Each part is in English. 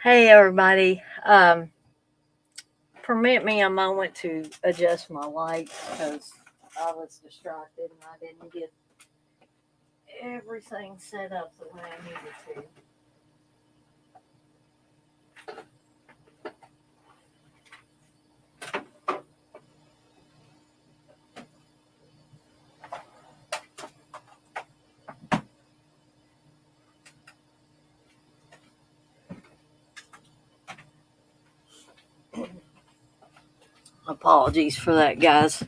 Hey everybody. Permit me a moment to adjust my lights because I was distracted and I didn't get everything set up the way I needed to. Apologies for that, guys.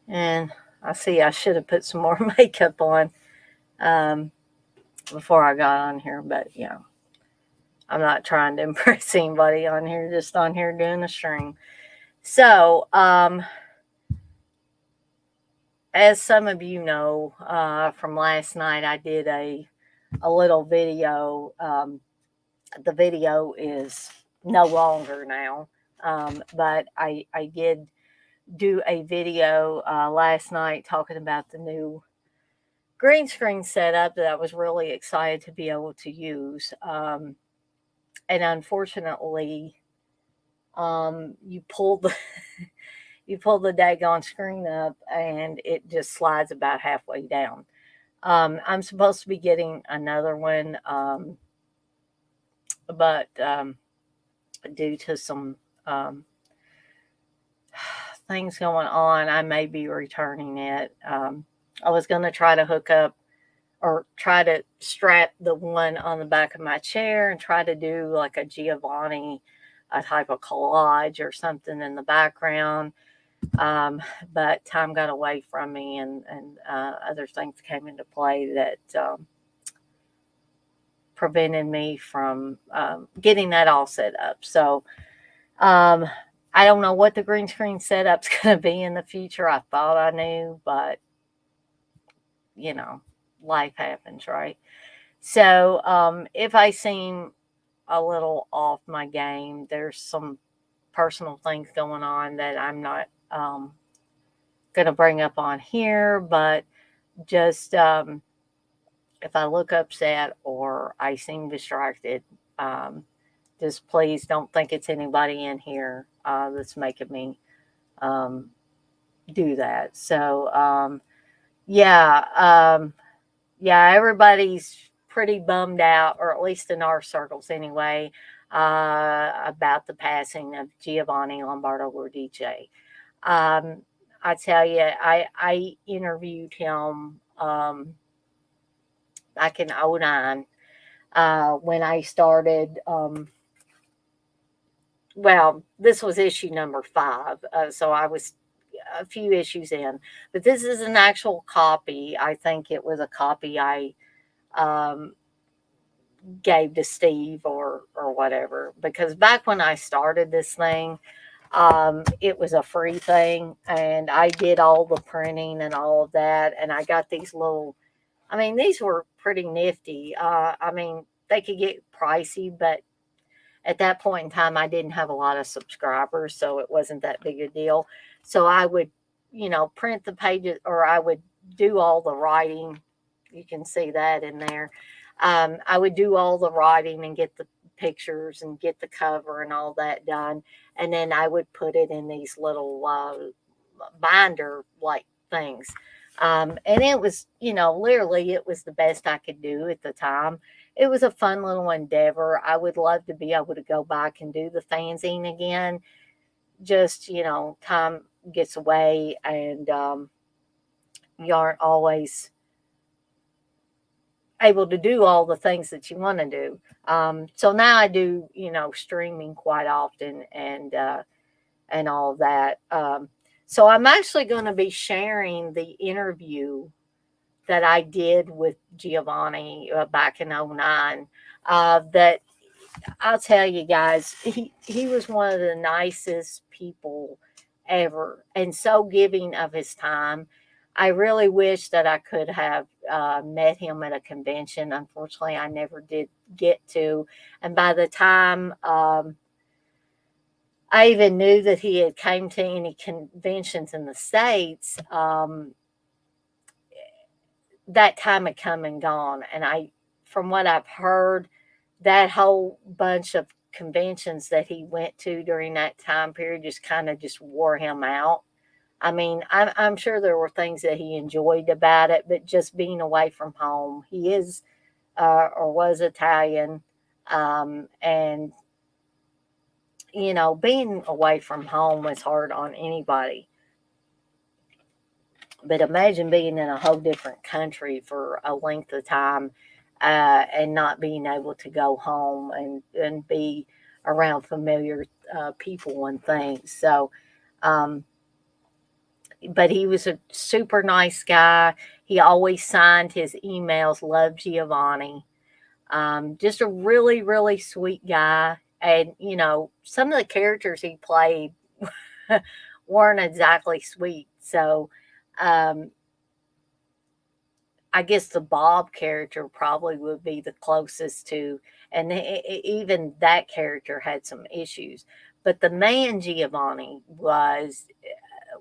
And I see I should have put some more makeup on before I got on here, but I'm not trying to impress anybody on here, just on here doing a stream. So, as some of you know from last night, I did a little video. The video is no longer now, but I did do a video last night talking about the new green screen setup that I was really excited to be able to use. And unfortunately, you pull the you pull the daggone screen up and it just slides about halfway down. I'm supposed to be getting another one, but due to some things going on, I may be returning it. I was going to try to hook up or try to strap the one on the back of my chair and try to do like a Giovanni, a type of collage or something in the background. But time got away from me and other things came into play that prevented me from getting that all set up. So I don't know what the green screen setup's going to be in the future. I thought I knew, but life happens, right? So if I seem a little off my game, there's some personal things going on that I'm not going to bring up on here, but just if I look upset or I seem distracted, um, just please don't think it's anybody in here that's making me um, do that. So, yeah, yeah, everybody's pretty bummed out, or at least in our circles anyway, about the passing of Giovanni Lombardo Radice. Um, I tell you, I interviewed him back in '09 when I started. Well, this was issue number 5, so I was a few issues in, but this is an actual copy. I think it was a copy I um, gave to Steve or whatever. Because back when I started this thing, it was a free thing, and I did all the printing and all of that, and I got these little. I mean, these were pretty nifty. I mean, they could get pricey, but at that point in time, I didn't have a lot of subscribers, so it wasn't that big a deal. So I would, print the pages, or I would do all the writing. You can see that in there. I would do all the writing and get the pictures and get the cover and all that done. And then I would put it in these little binder like things. And it was, literally, it was the best I could do at the time. It was a fun little endeavor. I would love to be able to go back and do the fanzine again. Just, time gets away, and you aren't always able to do all the things that you want to do. So now I do, streaming quite often, and all of that. So I'm actually going to be sharing the interview that I did with Giovanni back in '09. That I'll tell you guys, he was one of the nicest people ever, and so giving of his time. I really wish that I could have met him at a convention. Unfortunately, I never did get to. And by the time I even knew that he had came to any conventions in the States, that time had come and gone. And from what I've heard, that whole bunch of conventions that he went to during that time period just kind of just wore him out. I mean, I'm sure there were things that he enjoyed about it, but just being away from home, he is or was Italian, and being away from home was hard on anybody. But imagine being in a whole different country for a length of time, and not being able to go home and be around familiar people and things. So, um, but he was a super nice guy. He always signed his emails, Love Giovanni. Just a really, really sweet guy. And, some of the characters he played weren't exactly sweet. So, um, I guess the Bob character probably would be the closest to, and even that character had some issues. But the man Giovanni was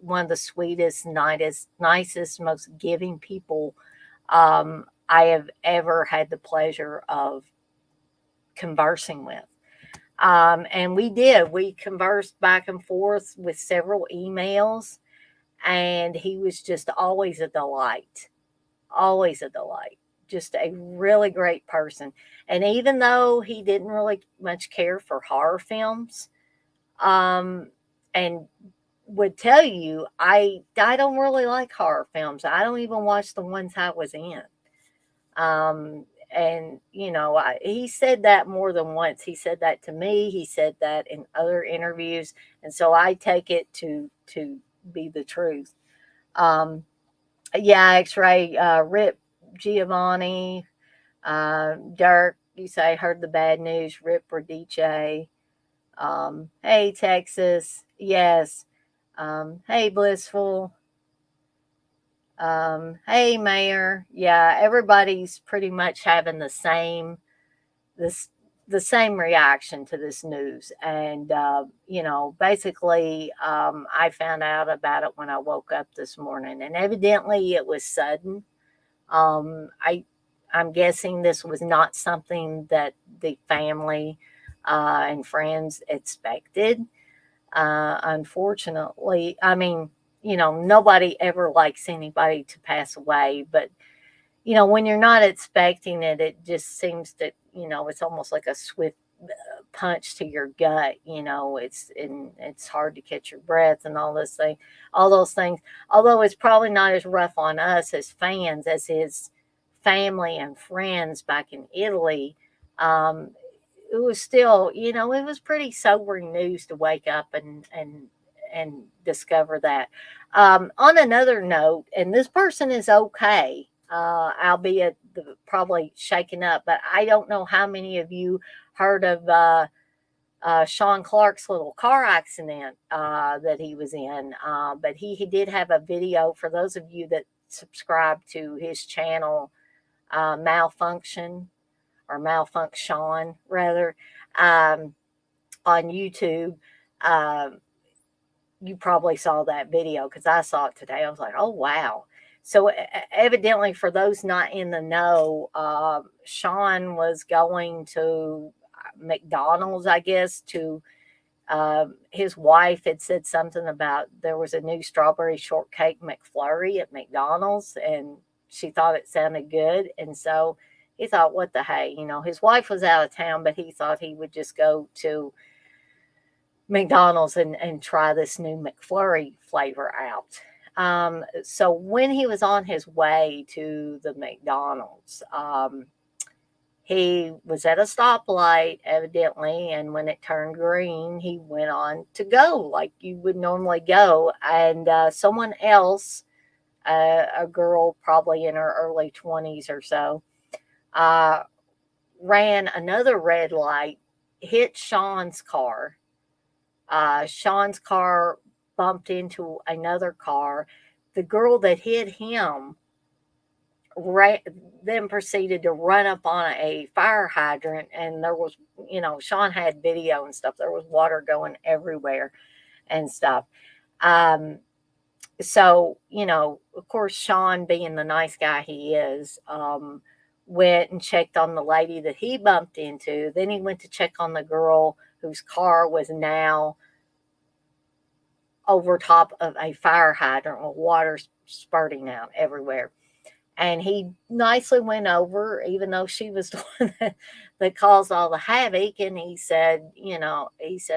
one of the sweetest, nicest, most giving people I have ever had the pleasure of conversing with. And we conversed back and forth with several emails, and he was just always a delight. Always a delight. Just a really great person. And even though he didn't really much care for horror films, um, and would tell you, I don't really like horror films. I don't even watch the ones I was in. And he said that more than once. He said that to me. He said that in other interviews, and so I take it to be the truth. Um, yeah, X-ray, Rip Giovanni, Dirk. You say heard the bad news. Rip Radice. Hey Texas, yes. Hey Blissful. Hey Mayor. Yeah, everybody's pretty much having this the same reaction to this news. And basically, I found out about it when I woke up this morning, and evidently it was sudden. I I'm guessing this was not something that the family and friends expected. Unfortunately, I mean, nobody ever likes anybody to pass away, but when you're not expecting it, it just seems that, it's almost like a swift punch to your gut. It's hard to catch your breath and all those things. Although it's probably not as rough on us as fans as his family and friends back in Italy. Um, it was still, it was pretty sobering news to wake up and discover that. On another note, and this person is okay, albeit probably shaken up, but I don't know how many of you heard of Sean Clark's little car accident that he was in. But he did have a video for those of you that subscribe to his channel, Malfunction or Malfunction rather, um, on YouTube. Um, you probably saw that video because I saw it today. I was like, oh, wow. So evidently, for those not in the know, Sean was going to McDonald's, I guess, to his wife had said something about there was a new strawberry shortcake McFlurry at McDonald's, and she thought it sounded good. And so he thought, what the hey? His wife was out of town, but he thought he would just go to McDonald's and try this new McFlurry flavor out. So when he was on his way to the McDonald's, he was at a stoplight, evidently, and when it turned green, he went on to go like you would normally go. And someone else, a girl probably in her early 20s or so, ran another red light, hit Sean's car. Sean's car bumped into another car. The girl that hit him then proceeded to run up on a fire hydrant, and there was, Sean had video and stuff. There was water going everywhere and stuff. So, of course, Sean, being the nice guy he is, went and checked on the lady that he bumped into. Then he went to check on the girl whose car was now over top of a fire hydrant with water spurting out everywhere. And he nicely went over, even though she was the one that caused all the havoc. And he said,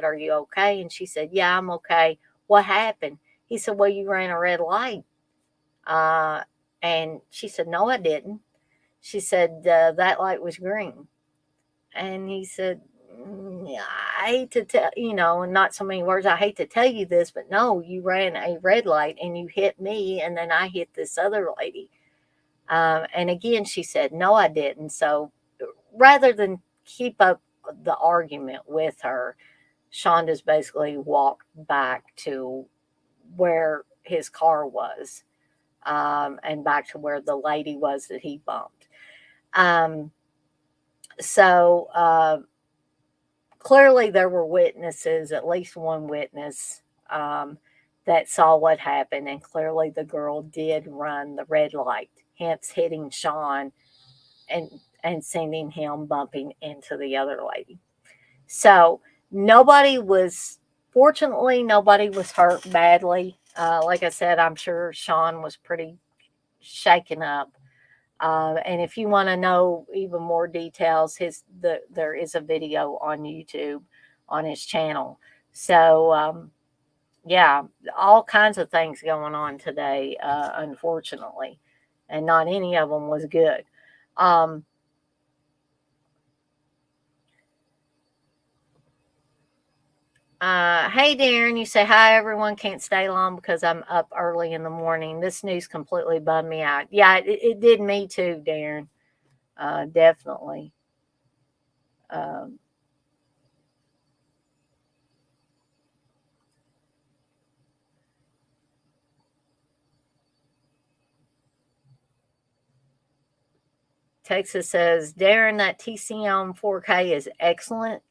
are you okay? And she said, yeah, I'm okay. What happened? He said, well, you ran a red light. And she said, no, I didn't. She said, that light was green. And he said, yeah, I hate to tell, not so many words, I hate to tell you this, but no, you ran a red light and you hit me, and then I hit this other lady. And again, she said, no, I didn't. So rather than keep up the argument with her, Sean just basically walked back to where his car was, and back to where the lady was that he bumped. So clearly there were witnesses, at least one witness, that saw what happened. And clearly the girl did run the red light, hence hitting Sean and sending him bumping into the other lady. So fortunately, nobody was hurt badly. Like I said, I'm sure Sean was pretty shaken up. And if you want to know even more details, there is a video on YouTube on his channel. So yeah, all kinds of things going on today, unfortunately, and not any of them was good. Hey Darren, you say hi everyone. Can't stay long because I'm up early in the morning. This news completely bummed me out. Yeah, it did me too, Darren. Definitely. Um, Texas says, Darren, that TCM 4K is excellent.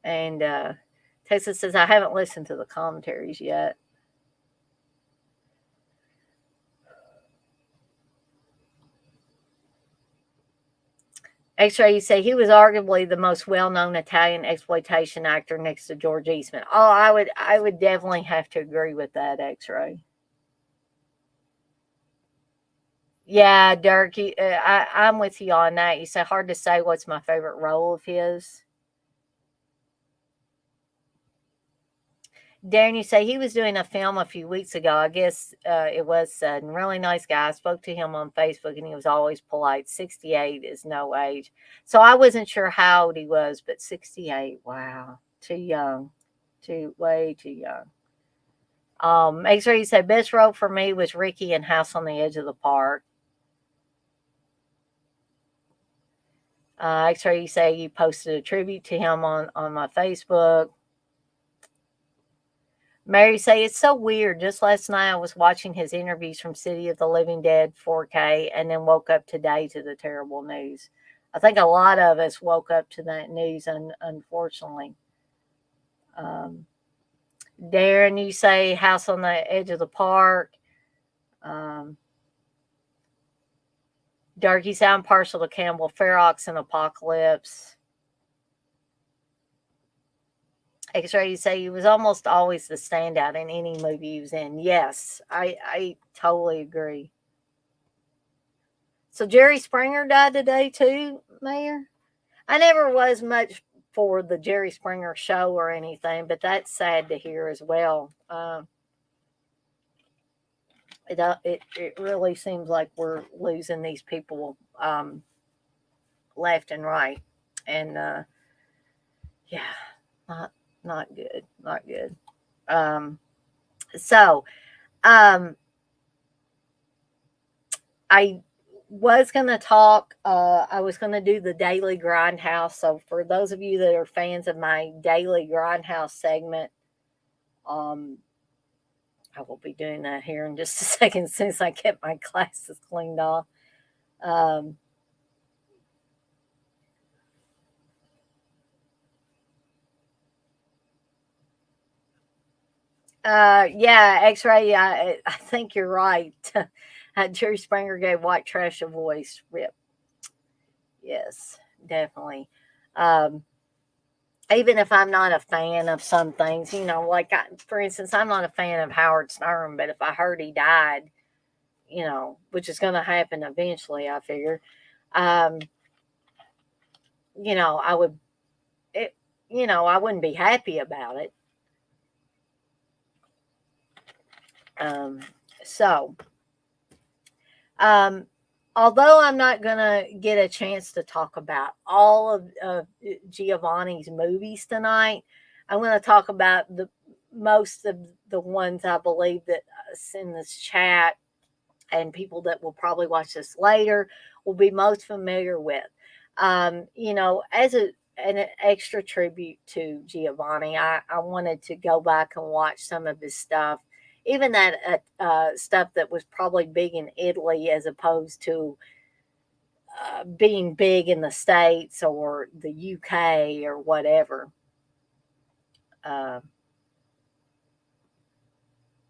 And Texas says, I haven't listened to the commentaries yet. X-Ray, you say he was arguably the most well-known Italian exploitation actor next to George Eastman. Oh, I would definitely have to agree with that, X-Ray. Yeah, Dirk, I'm with you on that. You say hard to say what's my favorite role of his. Darren, you say he was doing a film a few weeks ago. I guess it was a really nice guy. I spoke to him on Facebook and he was always polite. 68 is no age. So I wasn't sure how old he was, but 68, wow. Too young. Way too young. X-Ray, you say best role for me was Ricky in House on the Edge of the Park. X-Ray, you say you posted a tribute to him on my Facebook. Mary say it's so weird. Just last night I was watching his interviews from City of the Living Dead 4K and then woke up today to the terrible news. I think a lot of us woke up to that news, unfortunately. Darren, you say House on the Edge of the Park. Darky sound partial to Campbell Ferox and Apocalypse. X-Ray, you say he was almost always the standout in any movie he was in. Yes, I totally agree. So Jerry Springer died today too, Mayor? I never was much for the Jerry Springer show or anything, but that's sad to hear as well. It really seems like we're losing these people left and right, and yeah, not good, not good. So I was going to talk, I was going to do the Daily Grindhouse. So for those of you that are fans of my Daily Grindhouse segment, I will be doing that here in just a second since I kept my glasses cleaned off. Yeah, X-Ray, I think you're right. Jerry Springer gave white trash a voice. Rip. Yes, definitely. Um, Even if I'm not a fan of some things, like for instance, I'm not a fan of Howard Stern, but if I heard he died, which is going to happen eventually, I figure, um, I would, it, I wouldn't be happy about it. Um, so, um, although I'm not going to get a chance to talk about all of Giovanni's movies tonight, I'm going to talk about most of the ones I believe that us in this chat and people that will probably watch this later will be most familiar with. As an extra tribute to Giovanni, I wanted to go back and watch some of his stuff, even that stuff that was probably big in Italy as opposed to being big in the States or the UK or whatever.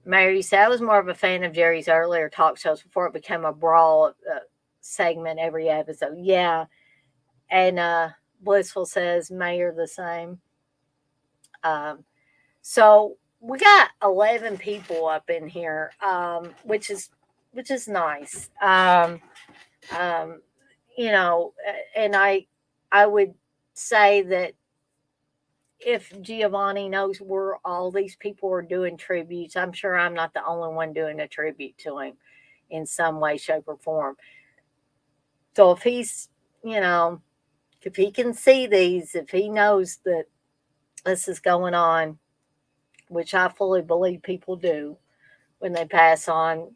Mary said, I was more of a fan of Jerry's earlier talk shows before it became a brawl segment every episode. Yeah. And Blissful says, Mayor the same. So we got 11 people up in here, which is nice. And I would say that if Giovanni knows where all these people are doing tributes, I'm sure I'm not the only one doing a tribute to him in some way, shape, or form. So if he's, if he can see these, if he knows that this is going on, which I fully believe people do when they pass on,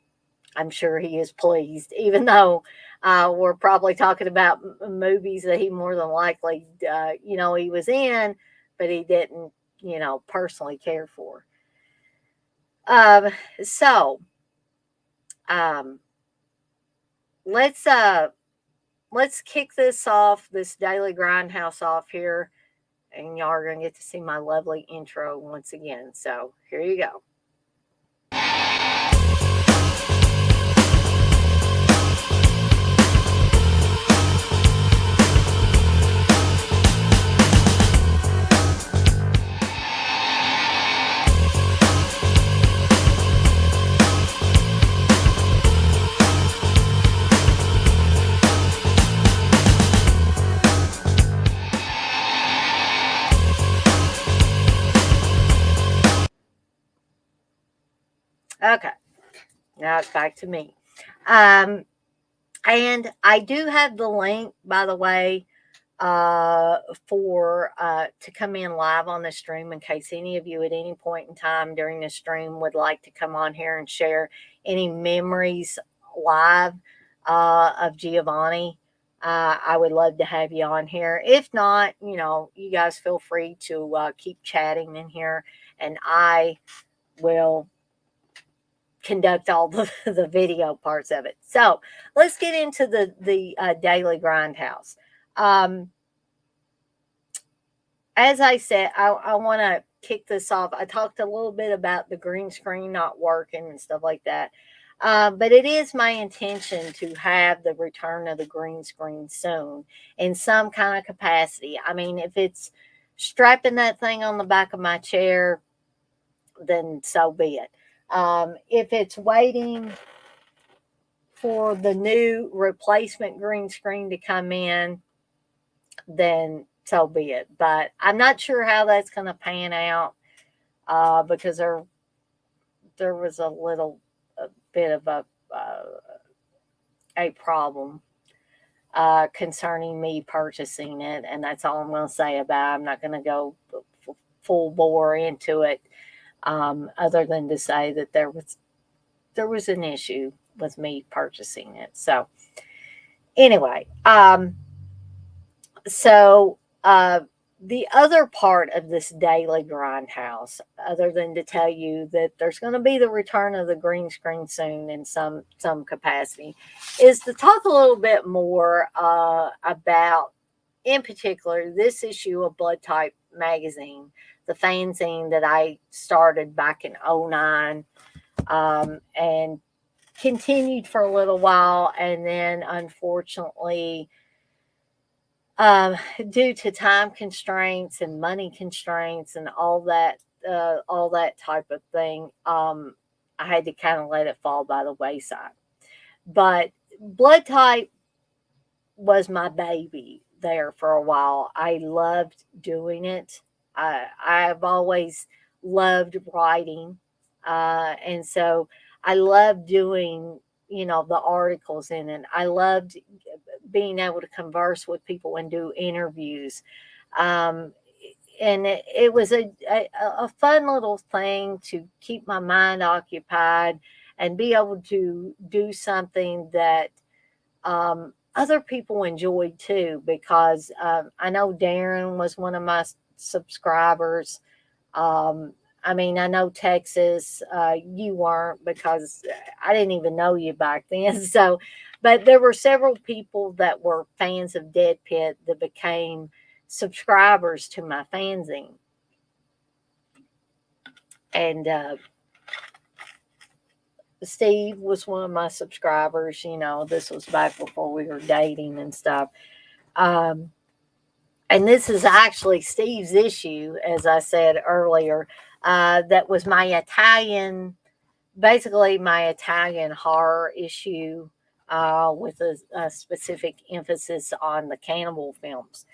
I'm sure he is pleased, even though we're probably talking about movies that he more than likely, he was in, but he didn't, personally care for. So let's kick this off, this Daily Grindhouse off here, and y'all are gonna get to see my lovely intro once again. So here you go. Now it's back to me. Um, and I do have the link, by the way, uh, for to come in live on the stream in case any of you at any point in time during the stream would like to come on here and share any memories live of Giovanni. I would love to have you on here. If not, you guys feel free to keep chatting in here, and I will conduct all the video parts of it. So let's get into the daily grindhouse. As I said, I want to kick this off. I talked a little bit about the green screen not working and stuff like that. But it is my intention to have the return of the green screen soon in some kind of capacity. I mean, if it's strapping that thing on the back of my chair, then so be it. If it's waiting for the new replacement green screen to come in, then so be it. But I'm not sure how that's going to pan out because there was a bit of a problem concerning me purchasing it, and that's all I'm going to say about it. I'm not going to go full bore into it, other than to say that there was an issue with me purchasing it. So anyway, so the other part of this daily grindhouse, other than to tell you that there's going to be the return of the green screen soon in some capacity, is to talk a little bit more about, in particular, this issue of Blood Type magazine, the fanzine that I started back in 09, and continued for a little while, and then unfortunately, due to time constraints and money constraints and all that type of thing, I had to kind of let it fall by the wayside. But Blood Type was my baby there for a while. I loved doing it. I've always loved writing, and so I loved doing the articles in it. I loved being able to converse with people and do interviews. Um, and it was a fun little thing to keep my mind occupied and be able to do something that other people enjoyed too, because I know Darren was one of my subscribers. Um, I mean, I know Texas, you weren't because I didn't even know you back then. So, but there were several people that were fans of Dead Pit that became subscribers to my fanzine. And Steve was one of my subscribers. This was back before we were dating and stuff. Um, and this is actually Steve's issue, as I said earlier. That was my basically my Italian horror issue, with a specific emphasis on the cannibal films.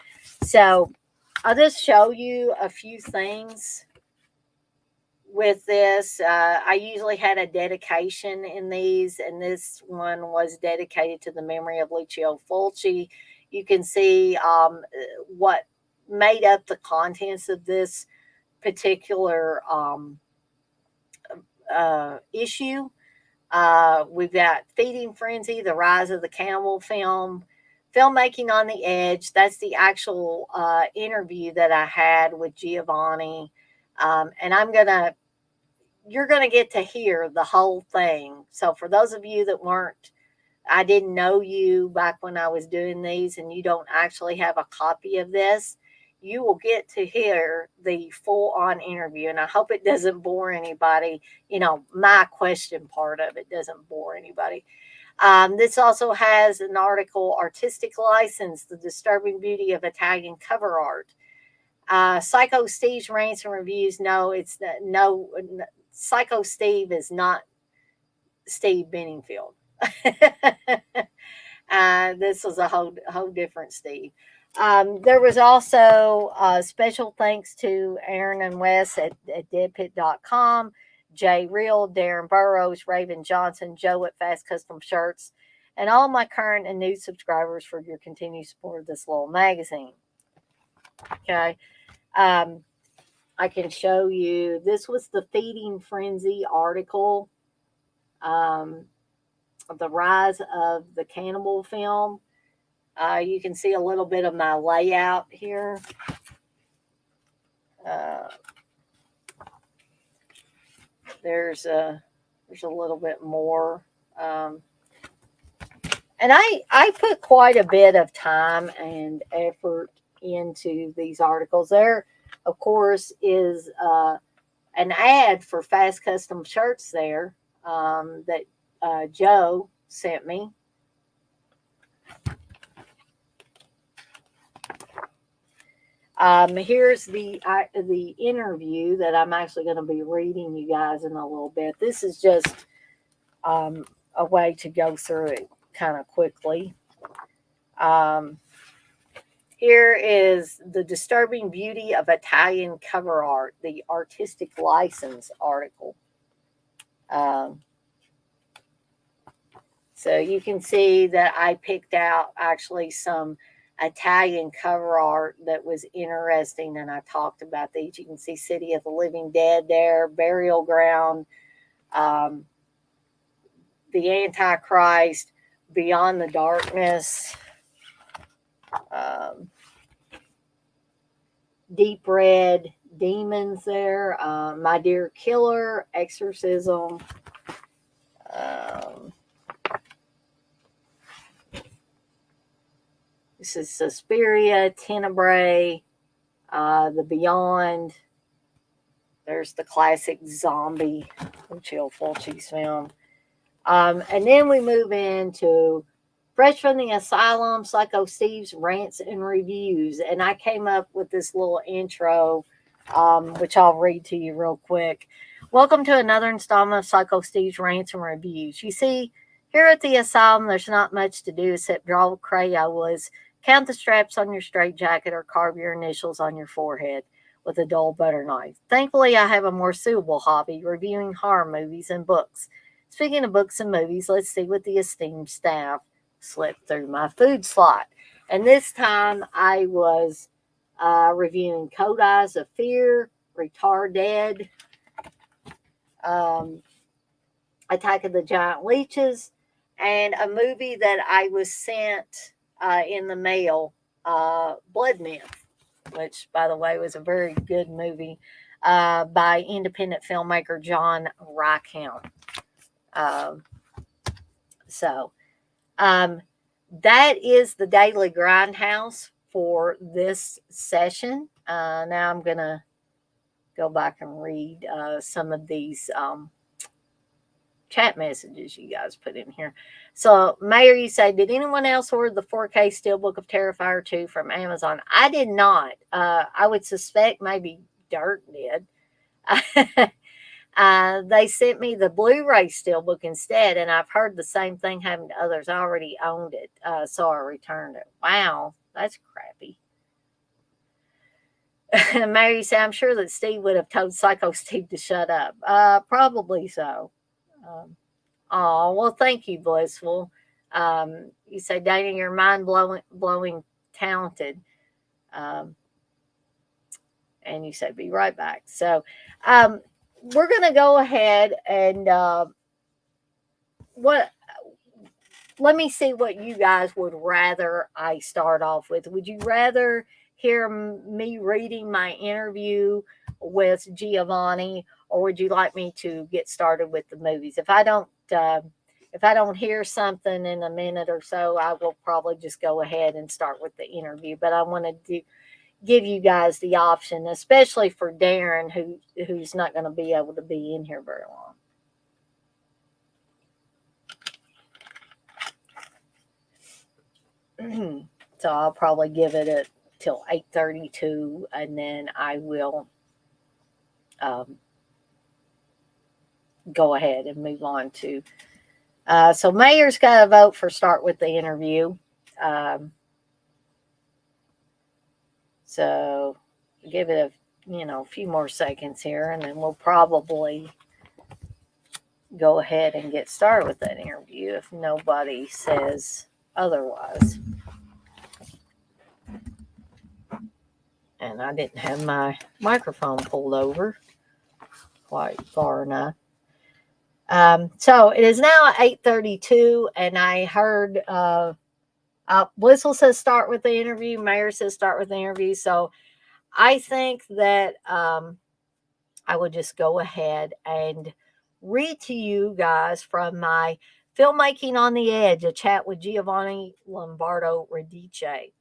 So I'll just show you a few things with this. I usually had a dedication in these, and this one was dedicated to the memory of Lucio Fulci. You can see what made up the contents of this particular issue. We've got Feeding Frenzy, The Rise of the Cannibal Film, Filmmaking on the Edge. That's the actual interview that I had with Giovanni. And you're going to get to hear the whole thing. So for those of you that I didn't know you back when I was doing these, and you don't actually have a copy of this, you will get to hear the full on interview. And I hope it doesn't bore anybody. My question part of it doesn't bore anybody. This also has an article, Artistic License, The Disturbing Beauty of Italian Cover Art. Psycho Steve's Rants and Reviews. No, Psycho Steve is not Steve Benningfield. This was a whole different Steve. There was also special thanks to Aaron and Wes at deadpit.com, Jay Real, Darren Burrows, Raven Johnson, Joe at Fast Custom Shirts, and all my current and new subscribers for your continued support of this little magazine. Okay. I can show you, this was the Feeding Frenzy article, the rise of the cannibal film. You can see a little bit of my layout here. There's a little bit more. And I put quite a bit of time and effort into these articles. There, of course, is an ad for Fast Custom Shirts there that Joe sent me. Here's the interview that I'm actually going to be reading you guys in a little bit. This is just a way to go through it kind of quickly. Here is the disturbing beauty of Italian cover art, the artistic license article. So you can see that I picked out actually some Italian cover art that was interesting, and I talked about these. You can see City of the Living Dead there, Burial Ground, the Antichrist, Beyond the Darkness, Deep Red, Demons there, My Dear Killer, Exorcism, this is Suspiria, Tenebrae, The Beyond. There's the classic zombie Chill Fulci's film. And then we move into Fresh from the Asylum, Psycho Steve's Rants and Reviews. And I came up with this little intro, which I'll read to you real quick. Welcome to another installment of Psycho Steve's Rants and Reviews. You see, here at the asylum, there's not much to do except draw Crayolas, count the straps on your straitjacket, or carve your initials on your forehead with a dull butter knife. Thankfully, I have a more suitable hobby, reviewing horror movies and books. Speaking of books and movies, let's see what the esteemed staff slipped through my food slot. And this time I was reviewing Cold Eyes of Fear, Retarded, Attack of the Giant Leeches, and a movie that I was sent in the mail, Blood Myth, which, by the way, was a very good movie by independent filmmaker John Reichelt. That is the Daily Grindhouse for this session. Now I'm going to go back and read some of these chat messages you guys put in here. So, Mayor, you say, did anyone else order the 4K Steelbook of Terrifier 2 from Amazon? I did not. I would suspect maybe Dirt did. They sent me the Blu-ray Steelbook instead, and I've heard the same thing happened to others. I already owned it, so I returned it. Wow, that's crappy. Mary said, I'm sure that Steve would have told Psycho Steve to shut up. Probably so. Oh, well, thank you, Blissful. You say, Dana, you're mind-blowing talented. And you say, be right back. So, we're going to go ahead and let me see what you guys would rather I start off with. Would you rather hear me reading my interview with Giovanni, or would you like me to get started with the movies? If I don't hear something in a minute or so, I will probably just go ahead and start with the interview. But I wanted to give you guys the option, especially for Darren, who's not going to be able to be in here very long. So I'll probably give it till 8:32, and then I will go ahead and move on to. So Mayor's got to vote for start with the interview. So give it a few more seconds here, and then we'll probably go ahead and get started with that interview if nobody says otherwise. And I didn't have my microphone pulled over quite far enough. So it is now 8:32, and I heard Whistle says start with the interview. Mayor says start with the interview. So I think that I would just go ahead and read to you guys from my Filmmaking on the Edge, a chat with Giovanni Lombardo Radice.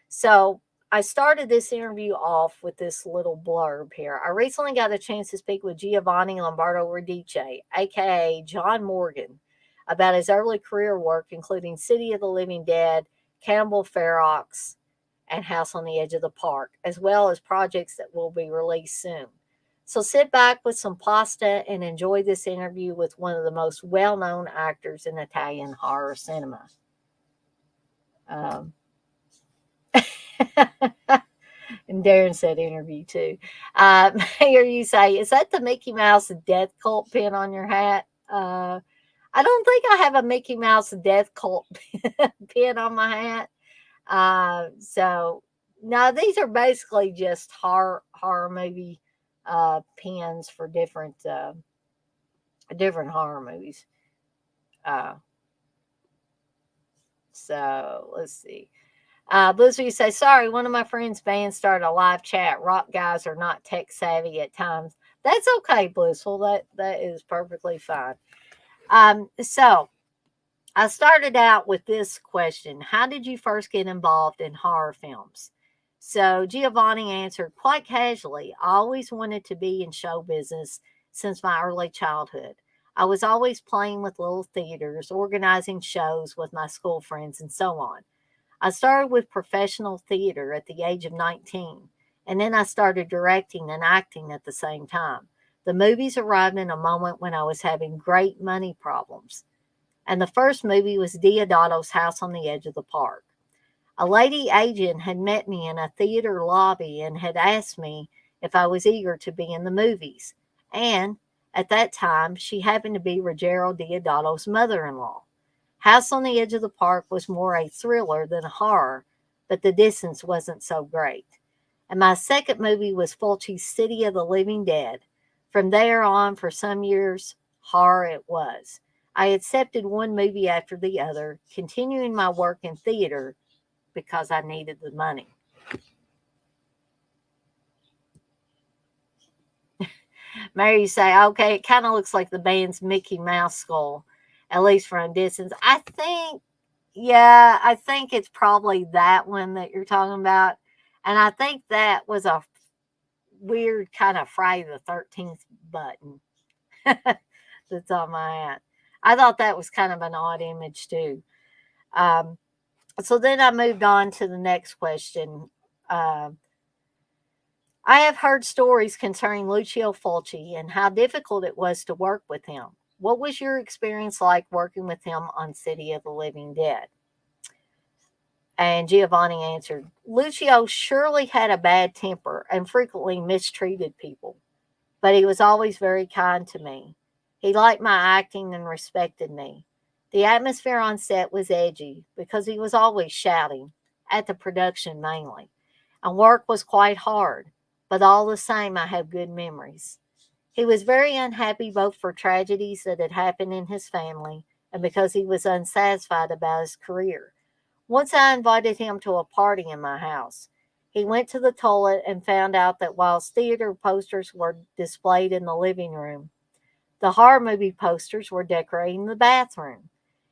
So I started this interview off with this little blurb here. I recently got a chance to speak with Giovanni Lombardo Radice, aka John Morgan, about his early career work, including City of the Living Dead, Cannibal Ferox, and House on the Edge of the Park, as well as projects that will be released soon. So sit back with some pasta and enjoy this interview with one of the most well-known actors in Italian horror cinema. And Darren said interview too. Here you say, is that the Mickey Mouse death cult pin on your hat? I don't think I have a Mickey Mouse death cult pin on my hat. So no, these are basically just horror movie pins for different horror movies. So let's see. Blizzard, you say, sorry, one of my friends' bands started a live chat. Rock guys are not tech savvy at times. That's okay, Blissful. That is perfectly fine. So I started out with this question. How did you first get involved in horror films? So Giovanni answered quite casually, I always wanted to be in show business since my early childhood. I was always playing with little theaters, organizing shows with my school friends, and so on. I started with professional theater at the age of 19, and then I started directing and acting at the same time. The movies arrived in a moment when I was having great money problems. And the first movie was Deadites' House on the Edge of the Park. A lady agent had met me in a theater lobby and had asked me if I was eager to be in the movies. And at that time, she happened to be Rogero Deodato's mother-in-law. House on the Edge of the Park was more a thriller than a horror, but the distance wasn't so great. And my second movie was Fulci's City of the Living Dead. From there on, for some years, horror it was. I accepted one movie after the other, continuing my work in theater because I needed the money. Mary, you say, okay, it kind of looks like the band's Mickey Mouse skull, at least from a distance. I think it's probably that one that you're talking about. And I think that was a weird kind of Friday the 13th button that's on my hat. I thought that was kind of an odd image too. So then I moved on to the next question. I have heard stories concerning Lucio Fulci and how difficult it was to work with him. What was your experience like working with him on City of the Living Dead? And Giovanni answered, Lucio surely had a bad temper and frequently mistreated people, but he was always very kind to me. He liked my acting and respected me. The atmosphere on set was edgy because he was always shouting, at the production mainly, and work was quite hard, but all the same I have good memories. He was very unhappy both for tragedies that had happened in his family and because he was unsatisfied about his career. Once I invited him to a party in my house. He went to the toilet and found out that whilst theater posters were displayed in the living room, the horror movie posters were decorating the bathroom.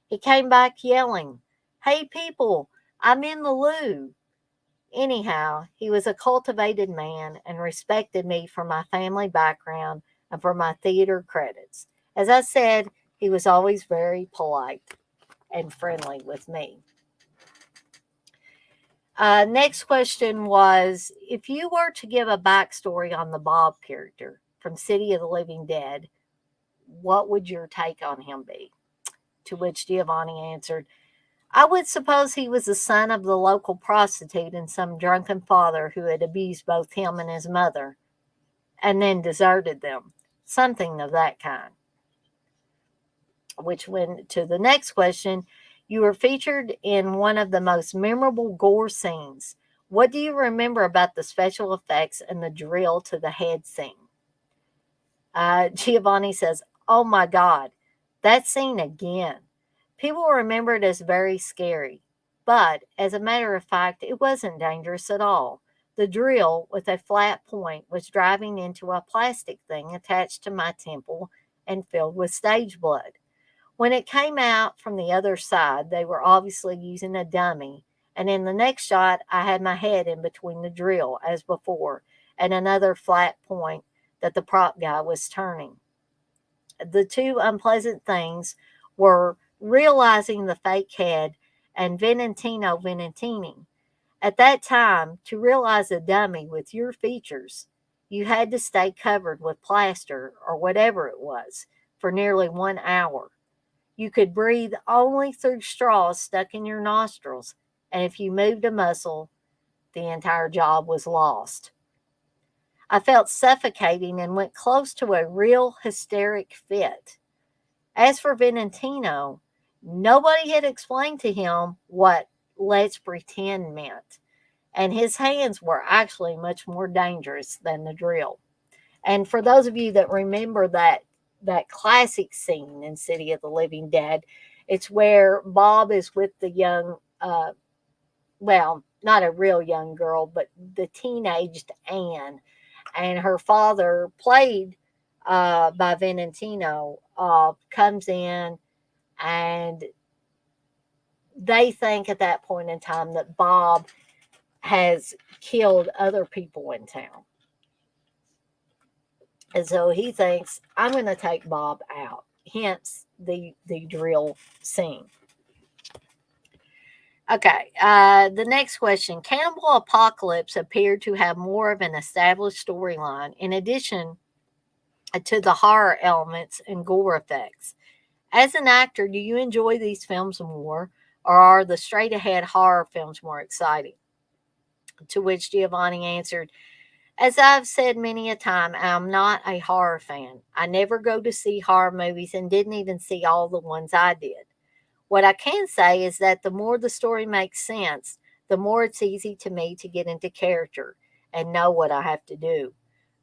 He came back yelling, Hey people, I'm in the loo. Anyhow, he was a cultivated man and respected me for my family background and for my theater credits. As I said, he was always very polite and friendly with me. Next question was, if you were to give a backstory on the Bob character from City of the Living Dead, what would your take on him be? To which Giovanni answered, I would suppose he was the son of the local prostitute and some drunken father who had abused both him and his mother and then deserted them. Something of that kind. which went to the next question. You were featured in one of the most memorable gore scenes. What do you remember about the special effects and the drill to the head scene? Giovanni says, "Oh my God, that scene again. People remember it as very scary, but as a matter of fact, it wasn't dangerous at all. The drill with a flat point was driving into a plastic thing attached to my temple and filled with stage blood. When it came out from the other side, they were obviously using a dummy, and in the next shot, I had my head in between the drill, as before, and another flat point that the prop guy was turning. The two unpleasant things were realizing the fake head and Venantino Venantini. At that time, to realize a dummy with your features, you had to stay covered with plaster or whatever it was for nearly 1 hour. You could breathe only through straws stuck in your nostrils, and if you moved a muscle, the entire job was lost. I felt suffocating and went close to a real hysteric fit. As for Venantino, nobody had explained to him what let's pretend meant, and his hands were actually much more dangerous than the drill. And for those of you that remember that classic scene in City of the Living Dead, it's where Bob is with the young, well, not a real young girl, but the teenaged Anne, and her father, played by Venantino, comes in, and they think at that point in time that Bob has killed other people in town. And so he thinks, I'm going to take Bob out. Hence the drill scene. Okay, the next question. Cannibal Apocalypse appeared to have more of an established storyline in addition to the horror elements and gore effects. As an actor, do you enjoy these films more, or are the straight ahead horror films more exciting? To which Giovanni answered, as I've said many a time, I'm not a horror fan. I never go to see horror movies and didn't even see all the ones I did. What I can say is that the more the story makes sense, the more it's easy to me to get into character and know what I have to do.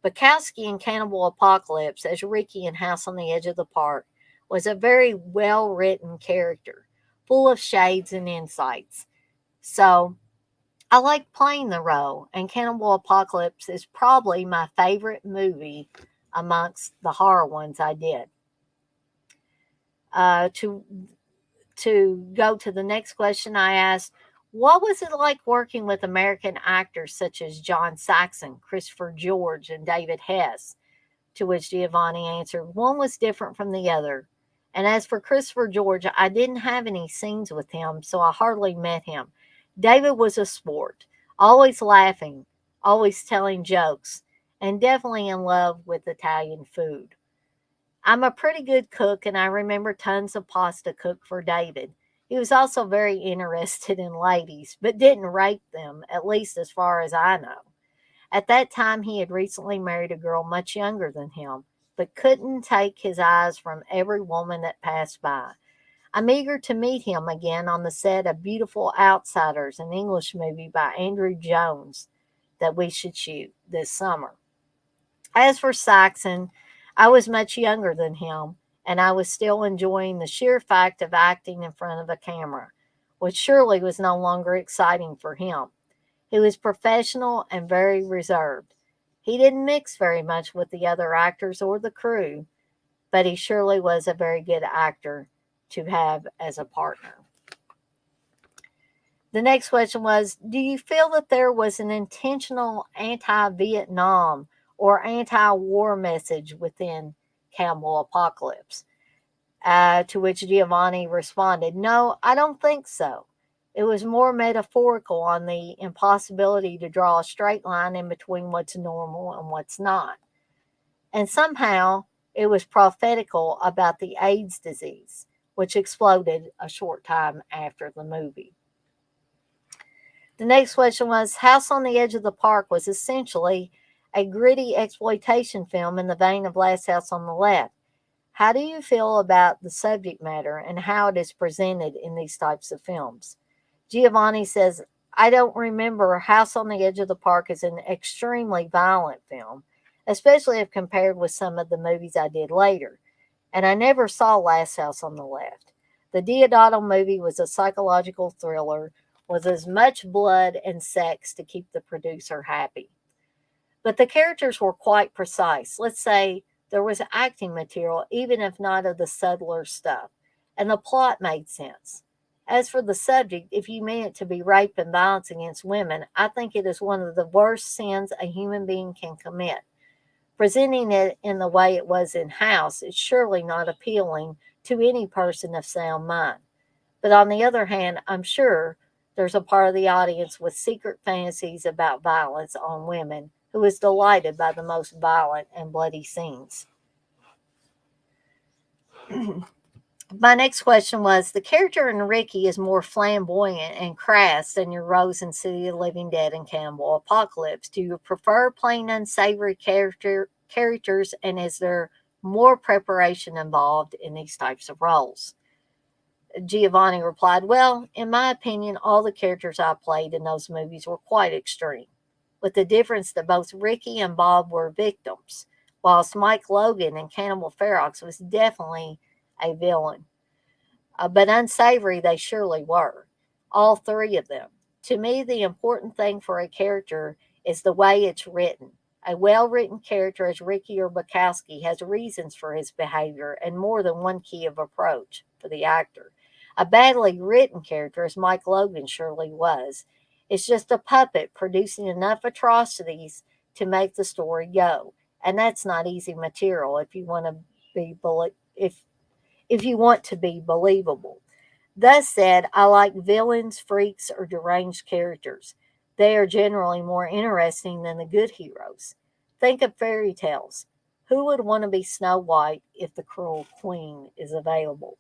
Bukowski in Cannibal Apocalypse, as Ricky in House on the Edge of the Park, was a very well written character, full of shades and insights. So I like playing the role, and Cannibal Apocalypse is probably my favorite movie amongst the horror ones I did. To go to the next question, I asked, what was it like working with American actors such as John Saxon, Christopher George, and David Hess? To which Giovanni answered, one was different from the other. And as for Christopher George, I didn't have any scenes with him, so I hardly met him. David was a sport, always laughing, always telling jokes, and definitely in love with Italian food. I'm a pretty good cook, and I remember tons of pasta cooked for David. He was also very interested in ladies, but didn't rape them, at least as far as I know. At that time, he had recently married a girl much younger than him, but couldn't take his eyes from every woman that passed by. I'm eager to meet him again on the set of Beautiful Outsiders, an English movie by Andrew Jones that we should shoot this summer. As for Saxon, I was much younger than him, and I was still enjoying the sheer fact of acting in front of a camera, which surely was no longer exciting for him. He was professional and very reserved. He didn't mix very much with the other actors or the crew, but he surely was a very good actor to have as a partner. The next question was, do you feel that there was an intentional anti-Vietnam or anti-war message within Cannibal Apocalypse? To which Giovanni responded, no, I don't think so. It was more metaphorical on the impossibility to draw a straight line in between what's normal and what's not. And somehow it was prophetical about the AIDS disease, which exploded a short time after the movie. The next question was, House on the Edge of the Park was essentially a gritty exploitation film in the vein of Last House on the Left. How do you feel about the subject matter and how it is presented in these types of films? Giovanni says, I don't remember House on the Edge of the Park as an extremely violent film, especially if compared with some of the movies I did later. And I never saw Last House on the Left. The Deadites movie was a psychological thriller with as much blood and sex to keep the producer happy. But the characters were quite precise. Let's say there was acting material, even if not of the subtler stuff, and the plot made sense. As for the subject, if you mean it to be rape and violence against women, I think it is one of the worst sins a human being can commit. Presenting it in the way it was in House is surely not appealing to any person of sound mind. But on the other hand, I'm sure there's a part of the audience with secret fantasies about violence on women who is delighted by the most violent and bloody scenes. My next question was, the character in Ricky is more flamboyant and crass than your Rose in City of the Living Dead and Cannibal Apocalypse. Do you prefer plain unsavory characters, and is there more preparation involved in these types of roles? Giovanni replied, well, in my opinion, all the characters I played in those movies were quite extreme, with the difference that both Ricky and Bob were victims, whilst Mike Logan in Cannibal Ferox was definitely a villain. But unsavory they surely were, all three of them. To me, the important thing for a character is the way it's written. A well written character as Ricky or Bukowski has reasons for his behavior and more than one key of approach for the actor. A badly written character, as Mike Logan surely was, is just a puppet producing enough atrocities to make the story go. And that's not easy material if you want to be if you want to be believable. Thus said, I like villains, freaks, or deranged characters. They are generally more interesting than the good heroes. Think of fairy tales. Who would want to be Snow White if the cruel queen is available?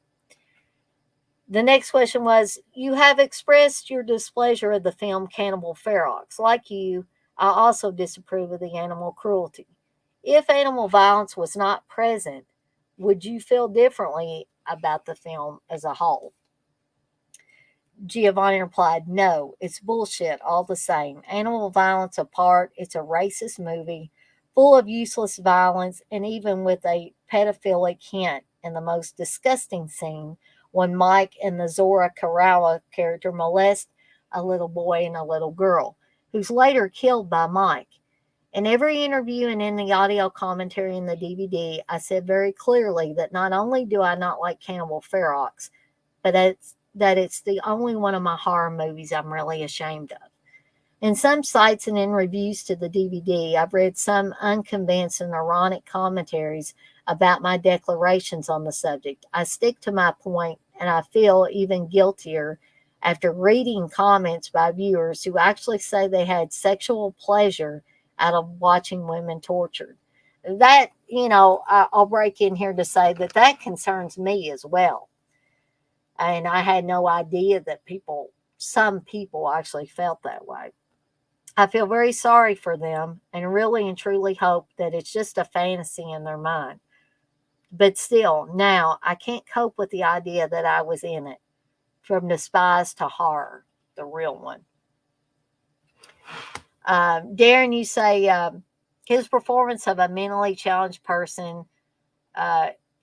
The next question was, you have expressed your displeasure of the film Cannibal Ferox. Like you, I also disapprove of the animal cruelty. If animal violence was not present, would you feel differently about the film as a whole? Giovanni replied, no, it's bullshit all the same. Animal violence apart, it's a racist movie full of useless violence and even with a pedophilic hint in the most disgusting scene when Mike and the Zora Karawa character molest a little boy and a little girl, who's later killed by Mike. In every interview and in the audio commentary in the DVD, I said very clearly that not only do I not like Cannibal Ferox, but that it's the only one of my horror movies I'm really ashamed of. In some sites and in reviews to the DVD, I've read some unconvinced and ironic commentaries about my declarations on the subject. I stick to my point, and I feel even guiltier after reading comments by viewers who actually say they had sexual pleasure out of watching women tortured. That, I'll break in here to say that concerns me as well. And I had no idea that some people actually felt that way. I feel very sorry for them and really and truly hope that it's just a fantasy in their mind. But still, now I can't cope with the idea that I was in it. From despise to horror, the real one. Darren, you say his performance of a mentally challenged person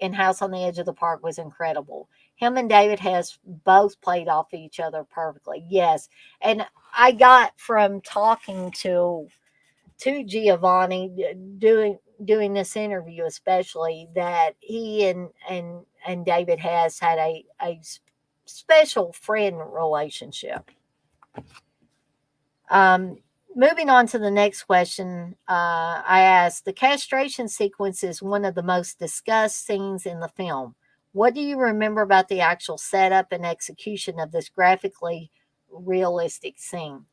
in House on the Edge of the Park was incredible. Him and David Hess both played off each other perfectly. Yes, and I got from talking to Giovanni doing this interview, especially, that he and David Hess had a special friend relationship. Moving on to the next question, I asked, the castration sequence is one of the most discussed scenes in the film. What do you remember about the actual setup and execution of this graphically realistic scene?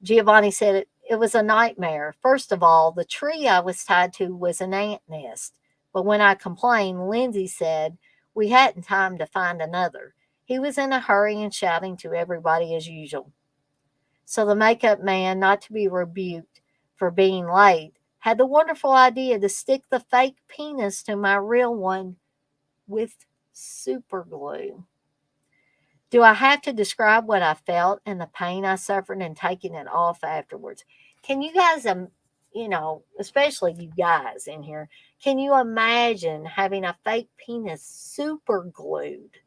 Giovanni said it was a nightmare. First of all, the tree I was tied to was an ant nest. But when I complained, Lindsay said we hadn't time to find another. He was in a hurry and shouting to everybody as usual. So the makeup man, not to be rebuked for being late, had the wonderful idea to stick the fake penis to my real one with super glue. Do I have to describe what I felt and the pain I suffered and taking it off afterwards? Can you guys, especially you guys in here, can you imagine having a fake penis super glued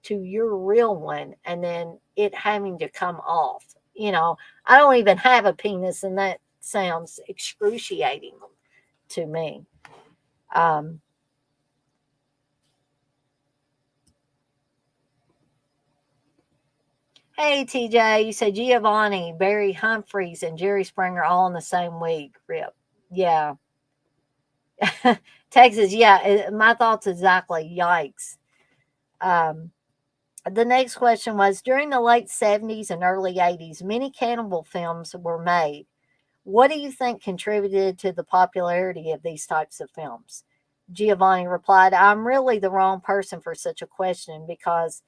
to your real one and then it having to come off? I don't even have a penis, and that sounds excruciating to me. Um, Hey TJ, you said Giovanni, Barry Humphries, and Jerry Springer all in the same week. Rip. Yeah. Texas, yeah. My thoughts exactly. Yikes. Um, the next question was, during the late 70s and early 80s, many cannibal films were made. What do you think contributed to the popularity of these types of films? Giovanni replied, I'm really the wrong person for such a question because,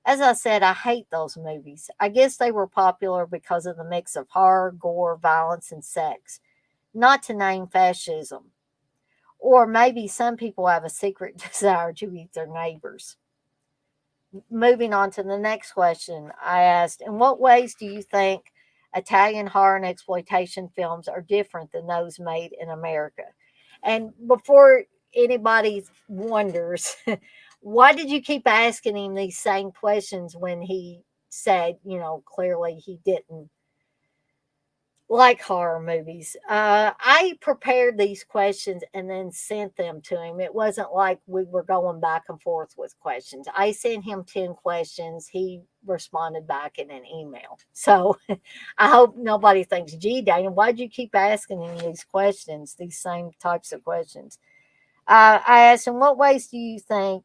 as I said, I hate those movies. I guess they were popular because of the mix of horror, gore, violence, and sex, not to name fascism. Or maybe some people have a secret desire to eat their neighbors. Moving on to the next question, I asked, in what ways do you think Italian horror and exploitation films are different than those made in America? And before anybody wonders, why did you keep asking him these same questions when he said, clearly he didn't like horror movies? I prepared these questions and then sent them to him. It wasn't like we were going back and forth with questions. I sent him 10 questions. He responded back in an email. So I hope nobody thinks, gee, Dana, why'd you keep asking him these questions, these same types of questions? I asked him, what ways do you think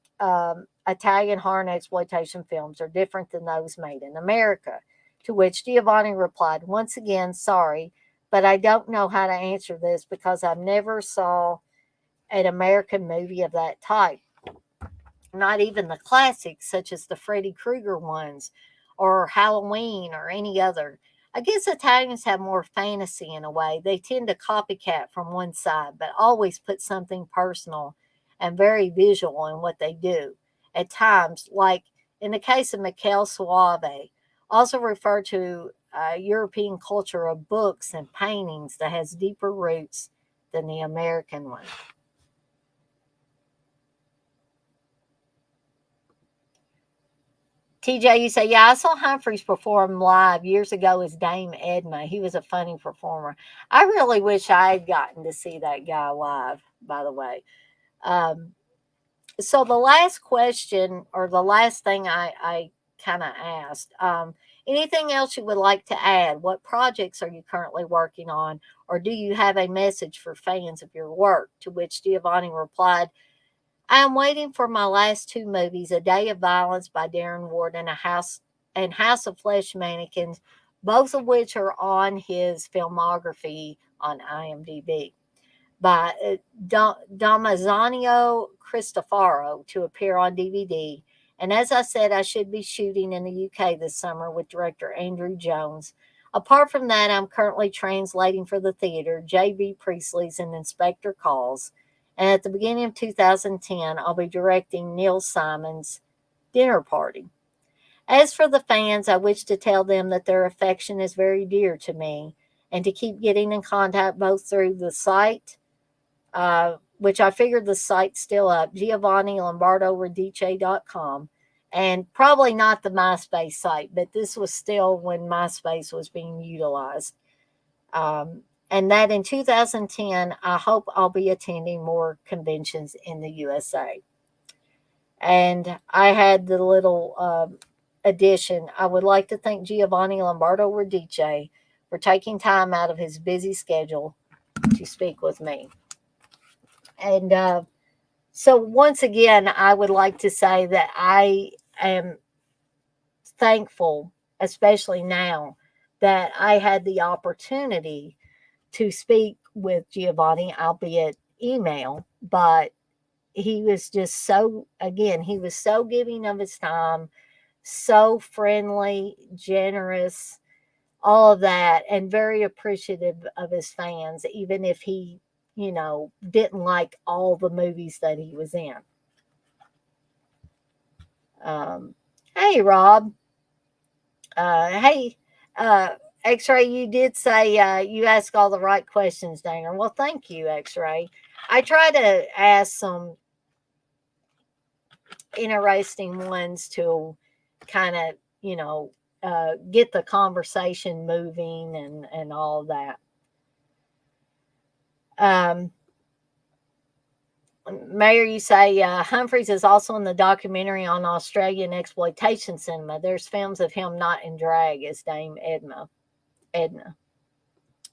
Italian horror and exploitation films are different than those made in America? To which Giovanni replied, once again, sorry, but I don't know how to answer this because I never saw an American movie of that type. Not even the classics, such as the Freddy Krueger ones or Halloween or any other. I guess Italians have more fantasy in a way. They tend to copycat from one side, but always put something personal and very visual in what they do. At times, like in the case of Michele Soavi, also refer to European culture of books and paintings that has deeper roots than the American one. TJ, you say, yeah, I saw Humphreys perform live years ago as Dame Edna. He was a funny performer. I really wish I had gotten to see that guy live, by the way. Um, so the last question, or the last thing I kind of asked, anything else you would like to add? What projects are you currently working on? Or do you have a message for fans of your work? To which Giovanni replied, I am waiting for my last two movies, A Day of Violence by Darren Ward and House of Flesh Mannequins, both of which are on his filmography on IMDb, by Damazzano Cristofaro to appear on DVD. And as I said, I should be shooting in the UK this summer with director Andrew Jones. Apart from that, I'm currently translating for the theater J.B. Priestley's An Inspector Calls. And at the beginning of 2010, I'll be directing Neil Simon's Dinner Party. As for the fans, I wish to tell them that their affection is very dear to me and to keep getting in contact both through the site, which I figured the site's still up, Giovanni Lombardo Radice.com, and probably not the MySpace site, but this was still when MySpace was being utilized. And that in 2010, I hope I'll be attending more conventions in the USA. And I had the little addition. I would like to thank Giovanni Lombardo Radice for taking time out of his busy schedule to speak with me. And so, once again, I would like to say that I am thankful, especially now, that I had the opportunity to speak with Giovanni, albeit email, but he was just so, again, he was so giving of his time, so friendly, generous, all of that, and very appreciative of his fans, even if he, didn't like all the movies that he was in. Hey, Rob. Hey, uh, X-Ray, you did say you asked all the right questions, Dana. Well, thank you, X-Ray. I try to ask some interesting ones to kind of, get the conversation moving and all that. Um, Mayor, you say Humphreys is also in the documentary on Australian exploitation cinema. There's films of him not in drag as Dame Edna.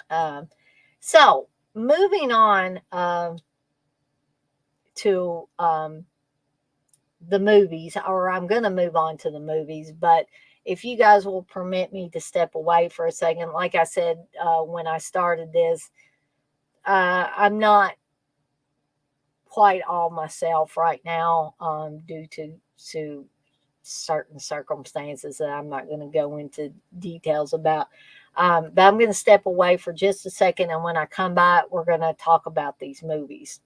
Um, so moving on to the movies, or I'm going to move on to the movies, but if you guys will permit me to step away for a second, like I said when I started this, I'm not quite all myself right now due to certain circumstances that I'm not going to go into details about. But I'm going to step away for just a second, and when I come back, we're going to talk about these movies.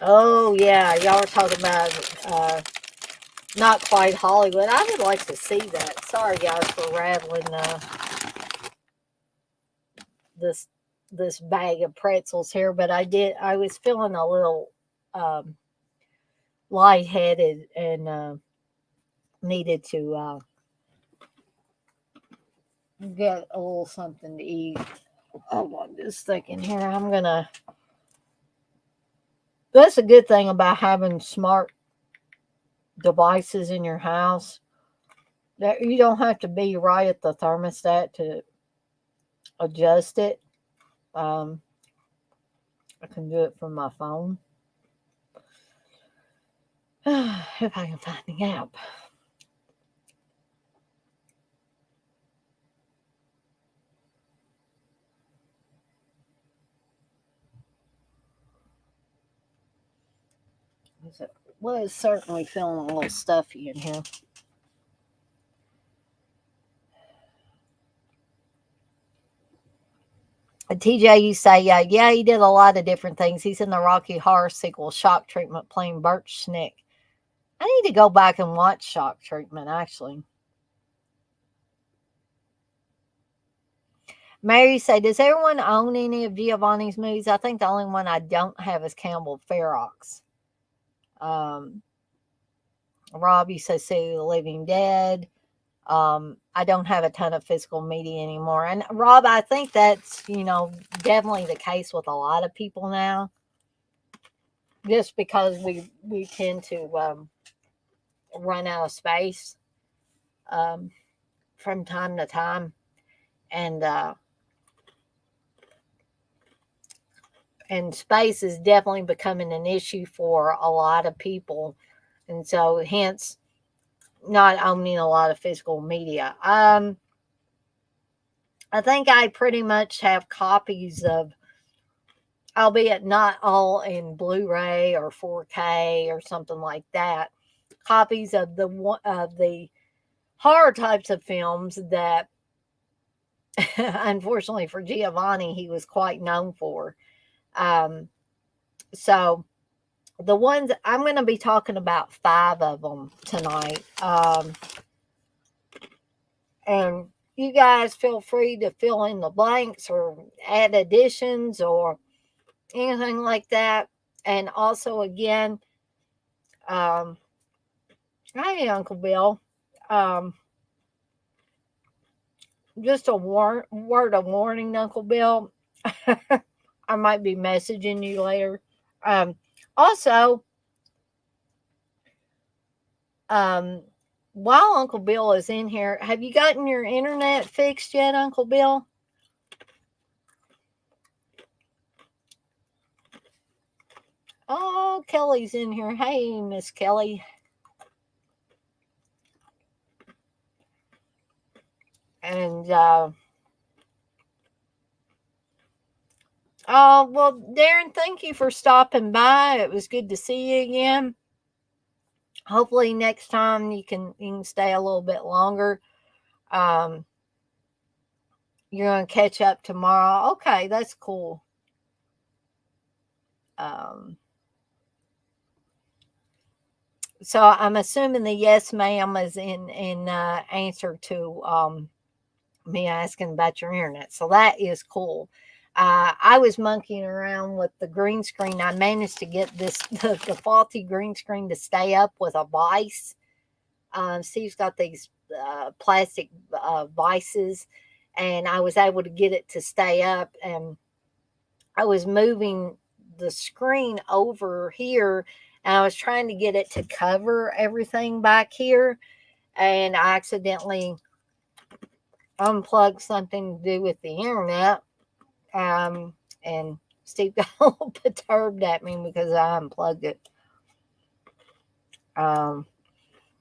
Oh yeah, y'all were talking about not quite Hollywood. I would like to see that. Sorry guys for rattling this this bag of pretzels here, but I was feeling a little um, lightheaded and needed to get a little something to eat. Hold on just a second here. That's a good thing about having smart devices in your house. That you don't have to be right at the thermostat to adjust it. Um, I can do it from my phone. If I can find the app. Well, it's certainly feeling a little stuffy in here. TJ, you say, yeah, he did a lot of different things. He's in the Rocky Horror sequel, Shock Treatment, playing Burt Schnick. I need to go back and watch Shock Treatment, actually. Mary say, does everyone own any of Giovanni's movies? I think the only one I don't have is Campbell Ferox. Um, Rob, you say, see the Living Dead. I don't have a ton of physical media anymore. And Rob, I think that's, definitely the case with a lot of people now. Just because we tend to run out of space um, from time to time. And and space is definitely becoming an issue for a lot of people, and so hence not owning a lot of physical media. I think I pretty much have copies of, albeit not all in Blu-ray or 4K or something like that, copies of the horror types of films that, unfortunately for Giovanni, he was quite known for. Um, so the ones I'm going to be talking about, 5 of them tonight, and you guys feel free to fill in the blanks or add additions or anything like that. And also, again, um, hi, Uncle Bill. Um, just a word of warning, Uncle Bill. I might be messaging you later. Also, um, while Uncle Bill is in here, have you gotten your internet fixed yet, Uncle Bill? Oh, Kelly's in here. Hey, Miss Kelly. And oh, well, Darren, thank you for stopping by. It was good to see you again. Hopefully next time you can stay a little bit longer. Um, you're gonna catch up tomorrow. Okay, that's cool. Um, so I'm assuming the yes ma'am is in answer to me asking about your internet. So that is cool. I was monkeying around with the green screen. I managed to get the faulty green screen to stay up with a vise. Steve's got these plastic vices, and I was able to get it to stay up. And I was moving the screen over here, and I was trying to get it to cover everything back here, and I accidentally unplugged something to do with the internet. And Steve got a little perturbed at me because I unplugged it. Um,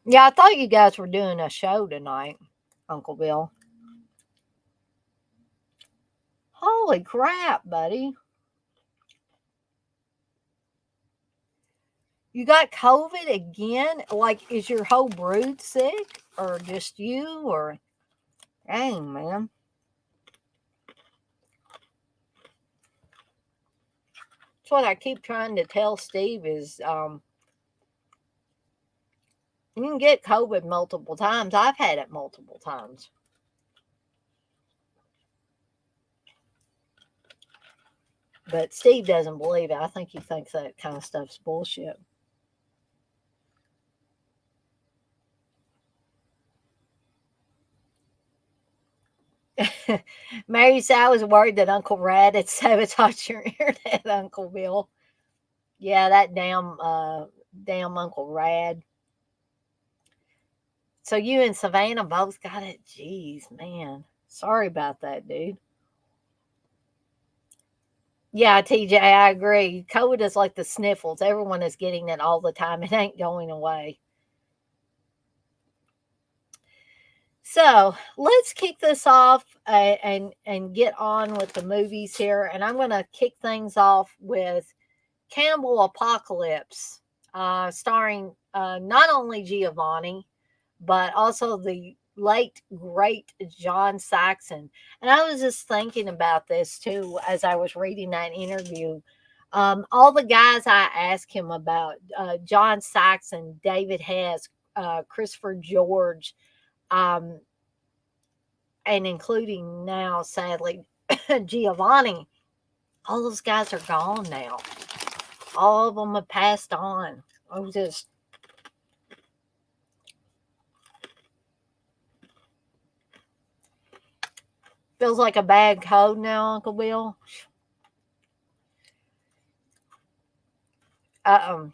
yeah, I thought you guys were doing a show tonight, Uncle Bill. Holy crap, buddy. You got COVID again? Like, is your whole brood sick? Or just you? Or, dang, man. That's what I keep trying to tell Steve is, you can get COVID multiple times. I've had it multiple times. But Steve doesn't believe it. I think he thinks that kind of stuff's bullshit. Mary said, I was worried that Uncle Rad had sabotaged your internet, Uncle Bill. Yeah, that damn Uncle Rad. So you and Savannah both got it. Jeez, man. Sorry about that, dude. Yeah, TJ, I agree. COVID is like the sniffles. Everyone is getting it all the time. It ain't going away. So let's kick this off and get on with the movies here. And I'm going to kick things off with Cannibal Apocalypse, starring not only Giovanni, but also the late, great John Saxon. And I was just thinking about this too as I was reading that interview. All the guys I asked him about, John Saxon, David Hess, Christopher George, um, and including now, sadly, Giovanni, all those guys are gone now. All of them have passed on. I'm just feels like a bad code now, Uncle Bill. Uh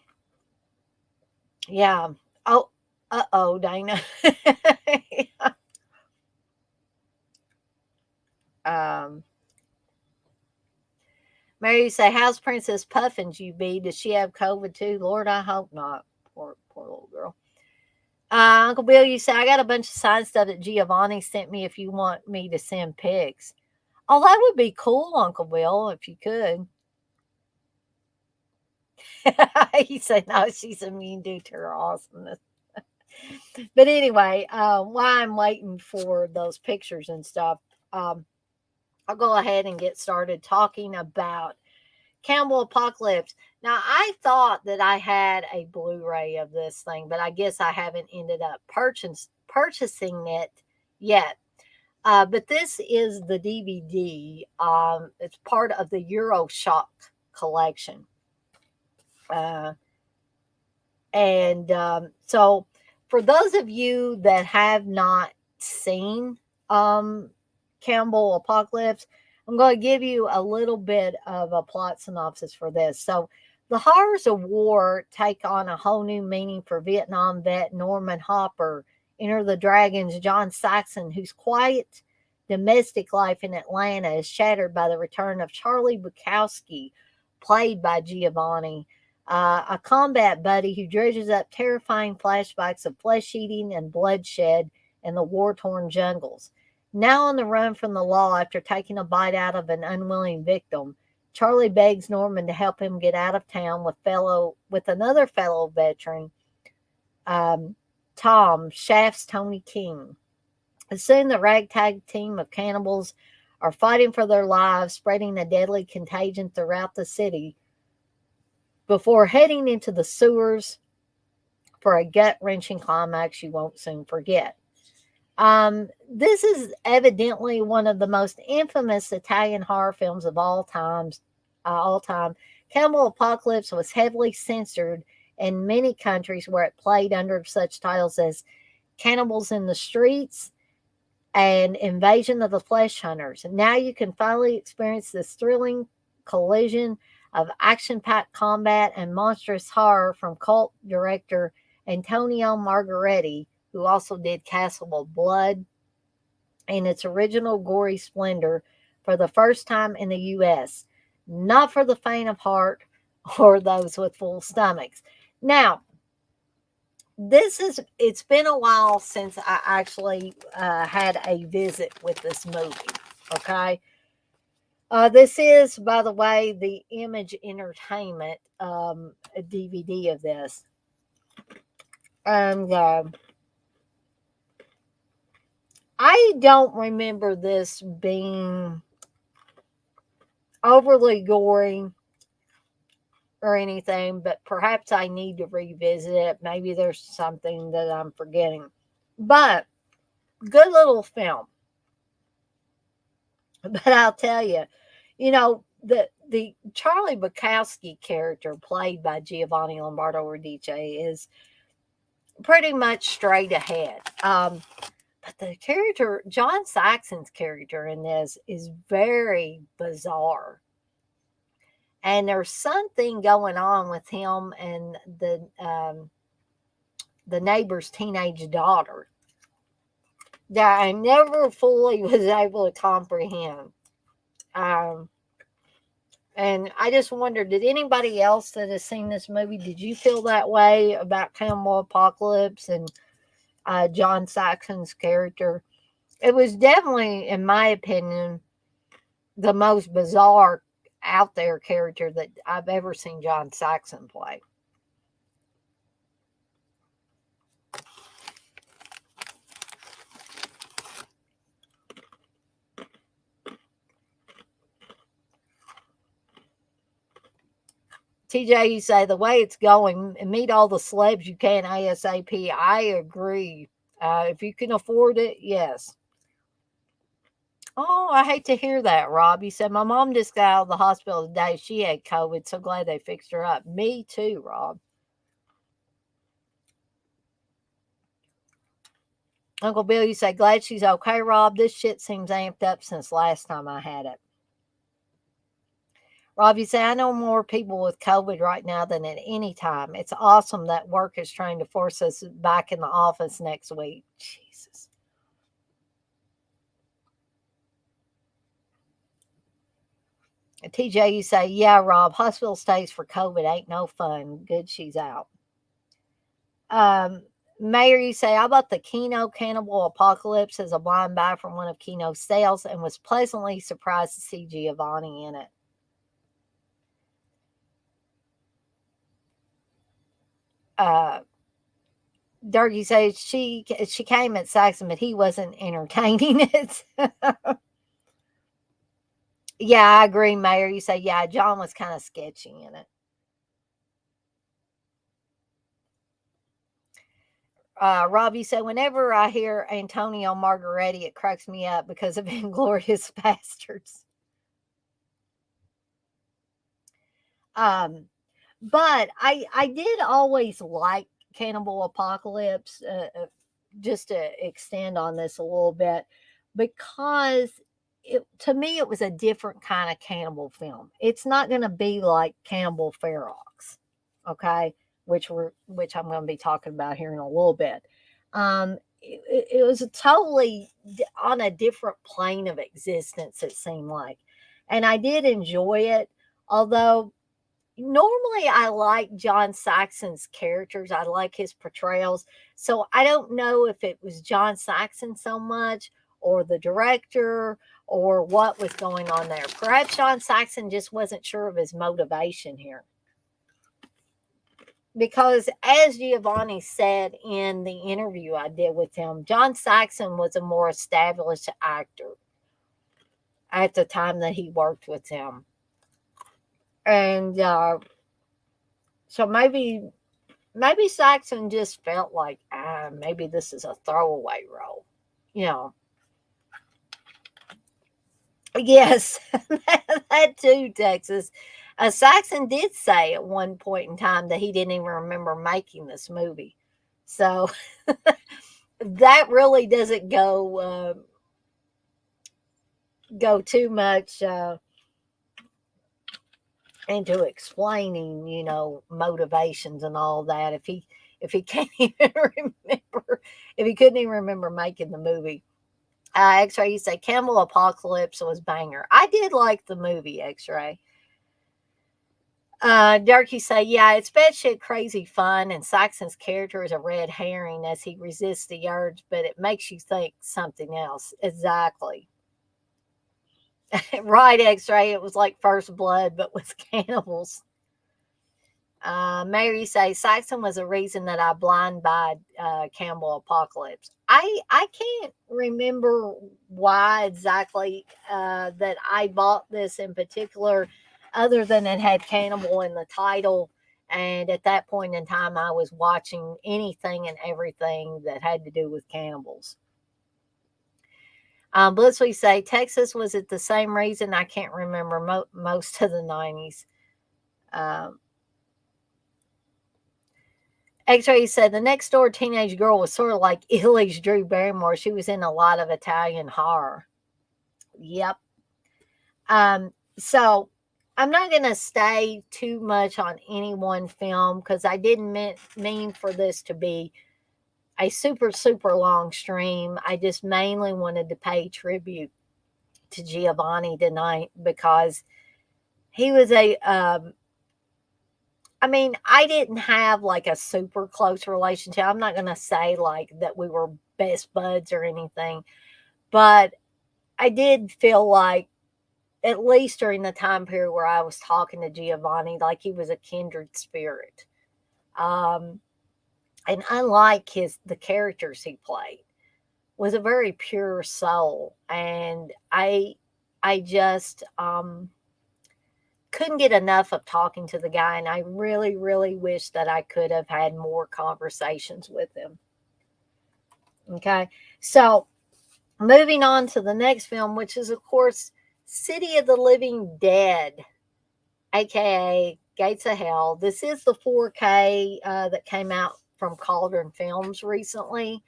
Yeah. Oh, Dana. Um, Mary, you say, how's Princess Puffins you be? Does she have COVID too? Lord, I hope not. Poor little girl. Uncle Bill, you say, I got a bunch of signed stuff that Giovanni sent me if you want me to send pics. Oh, that would be cool, Uncle Bill, if you could. He said, no, she's immune due to her awesomeness. But anyway, while I'm waiting for those pictures and stuff, um, I'll go ahead and get started talking about Campbell Apocalypse. Now, I thought that I had a Blu-ray of this thing, but I guess I haven't ended up purchasing it yet. But this is the DVD. It's part of the Euroshock collection. Uh, so, for those of you that have not seen Campbell Apocalypse, I'm going to give you a little bit of a plot synopsis for this. So, the horrors of war take on a whole new meaning for Vietnam vet Norman Hopper. Enter the Dragons John Saxon, whose quiet domestic life in Atlanta is shattered by the return of Charlie Bukowski, played by Giovanni, a combat buddy who dredges up terrifying flashbacks of flesh eating and bloodshed in the war torn jungles. Now on the run from the law after taking a bite out of an unwilling victim, Charlie begs Norman to help him get out of town with another fellow veteran, Tom Shaft's Tony King. Soon the ragtag team of cannibals are fighting for their lives, spreading a deadly contagion throughout the city before heading into the sewers for a gut-wrenching climax you won't soon forget. This is evidently one of the most infamous Italian horror films of all time. Campbell Apocalypse was heavily censored in many countries where it played under such titles as Cannibals in the Streets and Invasion of the Flesh Hunters. Now you can finally experience this thrilling collision of action-packed combat and monstrous horror from cult director Antonio Margheriti, who also did Castle of Blood, in its original gory splendor for the first time in the U.S. Not for the faint of heart or those with full stomachs. Now, it's been a while since I actually had a visit with this movie. Okay. This is, by the way, the Image Entertainment DVD of this. And I don't remember this being overly gory or anything, but perhaps I need to revisit it. Maybe there's something that I'm forgetting. But good little film. But I'll tell you, the Charlie Bukowski character played by Giovanni Lombardo Radice is pretty much straight ahead. But the character, John Saxon's character in this, is very bizarre. And there's something going on with him and the neighbor's teenage daughter that I never fully was able to comprehend. And I just wonder, did anybody else that has seen this movie, did you feel that way about Campbell Apocalypse and John Saxon's character? It was definitely, in my opinion, the most bizarre out there character that I've ever seen John Saxon play. TJ, you say the way it's going, meet all the celebs you can ASAP. I agree. If you can afford it, yes. Oh, I hate to hear that, Rob. You said my mom just got out of the hospital today. She had COVID. So glad they fixed her up. Me too, Rob. Uncle Bill, you say glad she's okay, Rob. This shit seems amped up since last time I had it. Rob, you say, I know more people with COVID right now than at any time. It's awesome that work is trying to force us back in the office next week. Jesus. TJ, you say, yeah, Rob, hospital stays for COVID ain't no fun. Good she's out. Um, Mayor, you say, I bought the Kino Cannibal Apocalypse as a blind buy from one of Kino's sales and was pleasantly surprised to see Giovanni in it. Uh, Dirty says she came at Saxon, but he wasn't entertaining it. Yeah, I agree, Mayor. You say, yeah, John was kind of sketchy in it. Rob, you say, whenever I hear Antonio Margaretti, it cracks me up because of Inglorious Bastards. But I did always like Cannibal Apocalypse, just to extend on this a little bit, because to me it was a different kind of cannibal film. It's not going to be like Cannibal Ferox, okay, which I'm going to be talking about here in a little bit. It was a totally on a different plane of existence. It seemed like, and I did enjoy it, although normally I like John Saxon's characters. I like his portrayals. So I don't know if it was John Saxon so much or the director or what was going on there. Perhaps John Saxon just wasn't sure of his motivation here. Because as Giovanni said in the interview I did with him, John Saxon was a more established actor at the time that he worked with him. And so maybe Saxon just felt like, maybe this is a throwaway role, you know. Yes, that too, Texas. Saxon did say at one point in time that he didn't even remember making this movie. So that really doesn't go too much into explaining, motivations and all that. If he can't even remember, if he couldn't even remember making the movie. X-Ray, you say Camel Apocalypse was banger. I did like the movie X-Ray. Dirk, you say, yeah, it's batshit crazy fun, and Saxon's character is a red herring as he resists the urge, but it makes you think something else. Exactly. Right, X-Ray. It was like First Blood, but with cannibals. Mary says Saxon was a reason that I blind buyed Campbell Apocalypse. I can't remember why exactly that I bought this in particular, other than it had cannibal in the title. And at that point in time, I was watching anything and everything that had to do with cannibals. Blissfully say Texas, was it the same reason? I can't remember most of the 90s. X-Ray said the next door teenage girl was sort of like Ely's Drew Barrymore. She was in a lot of Italian horror. Yep. So I'm not going to stay too much on any one film because I didn't mean for this to be a super, super long stream. I just mainly wanted to pay tribute to Giovanni tonight because he was I didn't have like a super close relationship. I'm not going to say like that we were best buds or anything, but I did feel like, at least during the time period where I was talking to Giovanni, like he was a kindred spirit. And unlike the characters he played, was a very pure soul. And I just couldn't get enough of talking to the guy, and I really, really wish that I could have had more conversations with him. Okay, so moving on to the next film, which is, of course, City of the Living Dead, aka Gates of Hell. This is the 4K that came out from Cauldron Films recently.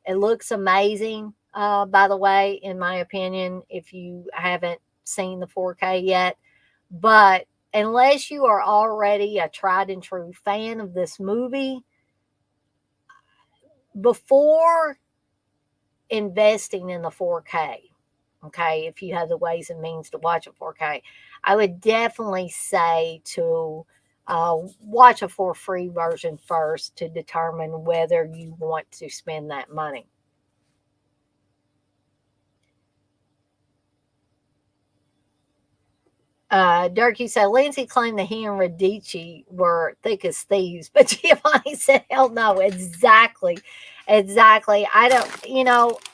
It looks amazing, by the way, in my opinion, if you haven't seen the 4K yet. But unless you are already a tried and true fan of this movie, before investing in the 4K, okay, if you have the ways and means to watch it 4K, I would definitely say to watch a for free version first to determine whether you want to spend that money. Durkee said Lindsay claimed that he and Radice were thick as thieves, but Giovanni said, hell no, exactly. Exactly. I don't,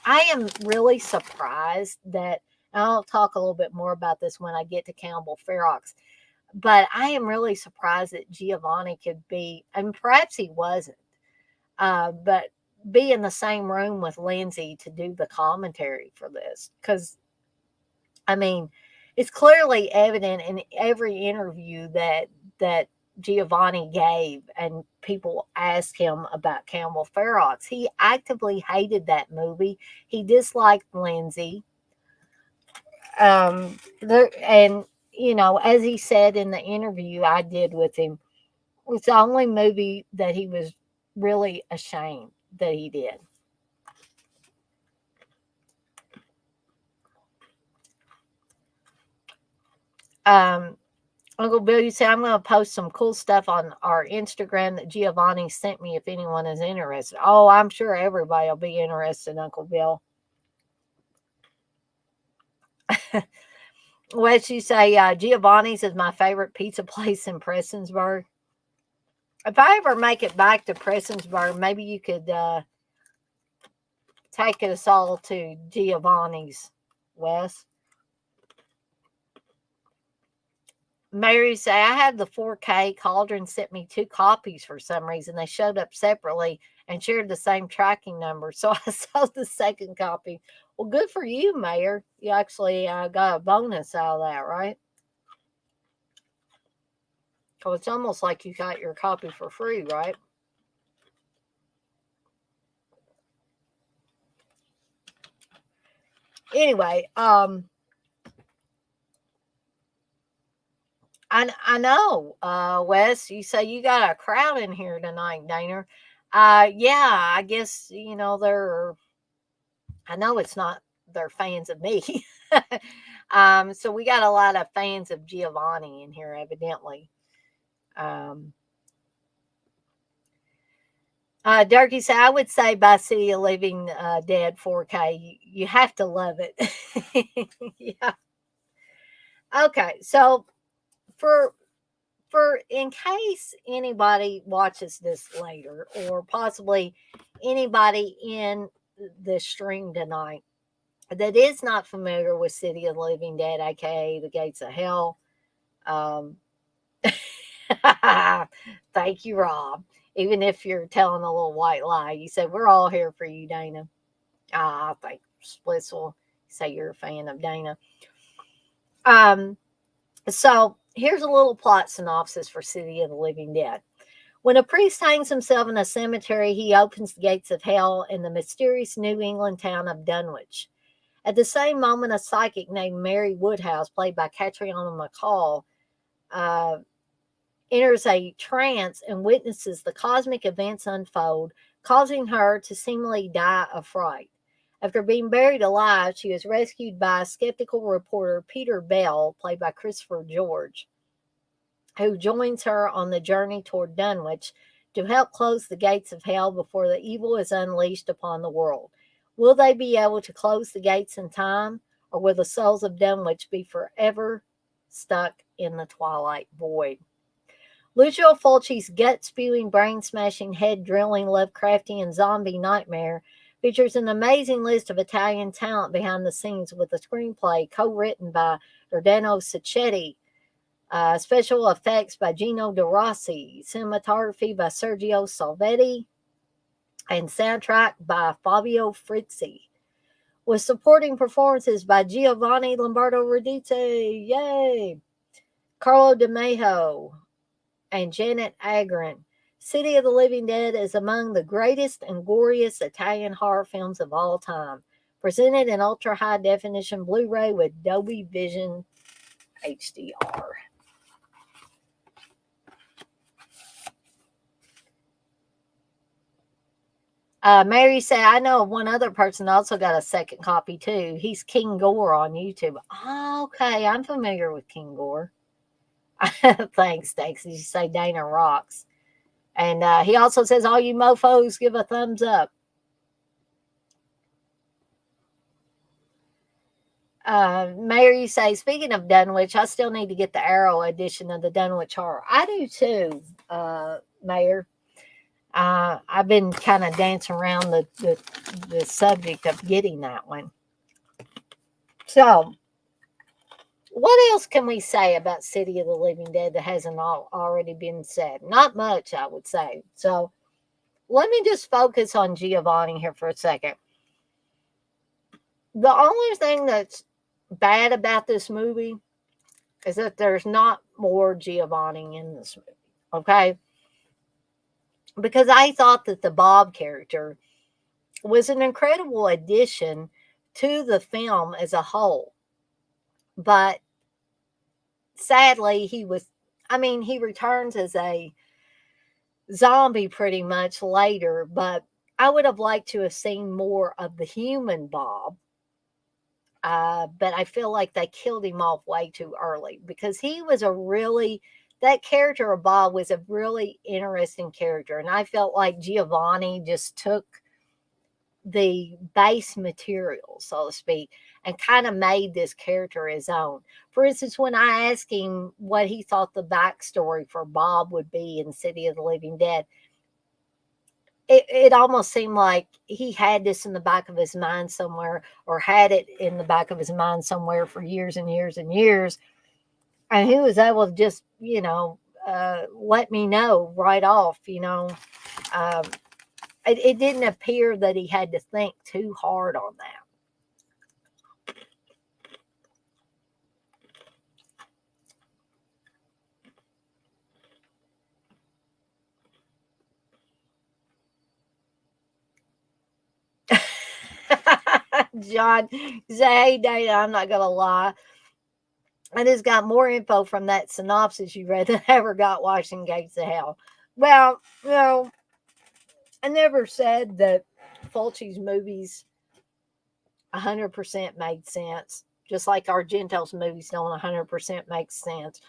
I am really surprised that, and I'll talk a little bit more about this when I get to Campbell Ferox, but I am really surprised that Giovanni could be, and perhaps he wasn't, but be in the same room with Lindsay to do the commentary for this. Because I mean, it's clearly evident in every interview that Giovanni gave, and people asked him about Campbell Ferox. He actively hated that movie. He disliked Lindsay. And as he said in the interview I did with him, it's the only movie that he was really ashamed that he did. Um, Uncle Bill, you say I'm going to post some cool stuff on our Instagram that Giovanni sent me if anyone is interested. Oh, I'm sure everybody will be interested, Uncle Bill. What you say, Giovanni's is my favorite pizza place in Prestonsburg. If I ever make it back to Prestonsburg, maybe you could take us all to Giovanni's, Wes. Mary say, I had the 4K. Cauldron sent me 2 copies for some reason. They showed up separately and shared the same tracking number. So I sold the second copy. Well, good for you, Mayor. You actually got a bonus out of that, right? Because it's almost like you got your copy for free, right? Anyway, I know, Wes, you say you got a crowd in here tonight, Dana. Yeah, I guess, I know it's not, they're fans of me. So we got a lot of fans of Giovanni in here, evidently. Um, Durkee said, I would say by City of Living Dead 4K, you have to love it. Yeah. Okay, so for in case anybody watches this later, or possibly anybody in the stream tonight that is not familiar with City of the Living Dead, aka the Gates of Hell, um, thank you, Rob. Even if you're telling a little white lie, you said we're all here for you, Dana. I think Splits will say you're a fan of Dana. Um, so here's a little plot synopsis for City of the Living Dead. When a priest hangs himself in a cemetery, he opens the gates of hell in the mysterious New England town of Dunwich. At the same moment, a psychic named Mary Woodhouse, played by Catriona McCall, uh, enters a trance and witnesses the cosmic events unfold, causing her to seemingly die of fright. After being buried alive, she is rescued by a skeptical reporter, Peter Bell, played by Christopher George, who joins her on the journey toward Dunwich to help close the gates of hell before the evil is unleashed upon the world. Will they be able to close the gates in time, or will the souls of Dunwich be forever stuck in the twilight void? Lucio Fulci's gut-spewing, brain-smashing, head-drilling, Lovecraftian zombie nightmare features an amazing list of Italian talent behind the scenes, with a screenplay co-written by Giordano Sacchetti, special effects by Gino De Rossi, cinematography by Sergio Salvetti, and soundtrack by Fabio Frizzi, with supporting performances by Giovanni Lombardo Radice, yay, Carlo Di Majo, and Janet Agron. City of the Living Dead is among the greatest and goriest Italian horror films of all time. Presented in ultra high definition Blu ray with Dolby Vision HDR. Mary said, I know of one other person also got a second copy too. He's King Gore on YouTube. Oh, Okay, I'm familiar with King Gore. Thanks, Stacy. You say Dana rocks. And he also says, all you mofos, give a thumbs up. Mayor, you say, speaking of Dunwich, I still need to get the Arrow edition of the Dunwich Horror. I do too, Mayor. I've been kind of dancing around the subject of getting that one. So, what else can we say about City of the Living Dead that hasn't already been said? Not much, I would say. So, let me just focus on Giovanni here for a second. The only thing that's bad about this movie is that there's not more Giovanni in this movie. Okay? Because I thought that the Bob character was an incredible addition to the film as a whole. But sadly, he returns as a zombie pretty much later, but I would have liked to have seen more of the human Bob. But I feel like they killed him off way too early because that character of Bob was a really interesting character. And I felt like Giovanni just took the base material, so to speak, and kind of made this character his own. For instance, when I asked him what he thought the backstory for Bob would be in City of the Living Dead, it almost seemed like he had this in the back of his mind somewhere, or had it in the back of his mind somewhere for years and years and years. And he was able to just, let me know right off, it didn't appear that he had to think too hard on that. John, say, hey, Dana, I'm not going to lie. I just got more info from that synopsis you read than I ever got watching Gates of Hell. Well, I never said that Fulci's movies 100% made sense, just like Argento's movies don't 100% make sense.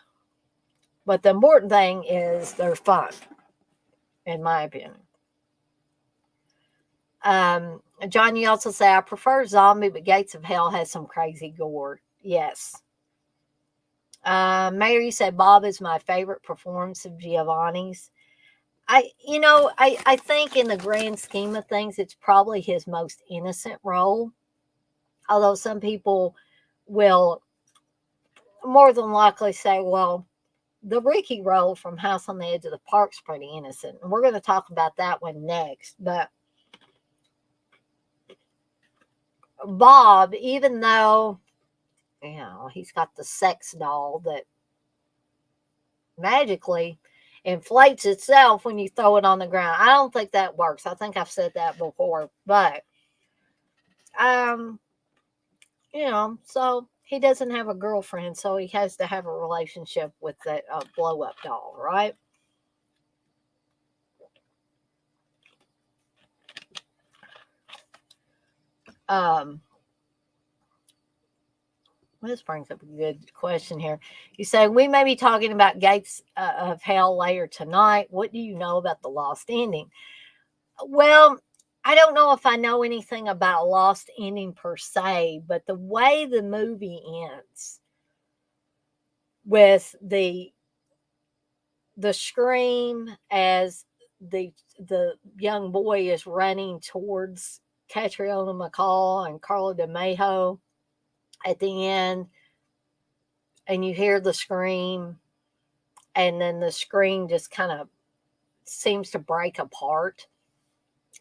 But the important thing is they're fun, in my opinion. John, you also say, I prefer zombie, but Gates of Hell has some crazy gore. Yes. Mayor, you say Bob is my favorite performance of Giovanni's. I think in the grand scheme of things, it's probably his most innocent role. Although some people will more than likely say, well, the Ricky role from House on the Edge of the Park's pretty innocent. And we're going to talk about that one next. But Bob, even though, he's got the sex doll that magically inflates itself when you throw it on the ground. I don't think that works. I think I've said that before. But, so he doesn't have a girlfriend, so he has to have a relationship with that blow-up doll, right? This brings up a good question here. You say, we may be talking about Gates of Hell later tonight. What do you know about the lost ending? Well, I don't know if I know anything about lost ending per se, but the way the movie ends with the scream as the young boy is running towards Catriona McCall and Carla DeMajo at the end, and you hear the scream, and then the screen just kind of seems to break apart,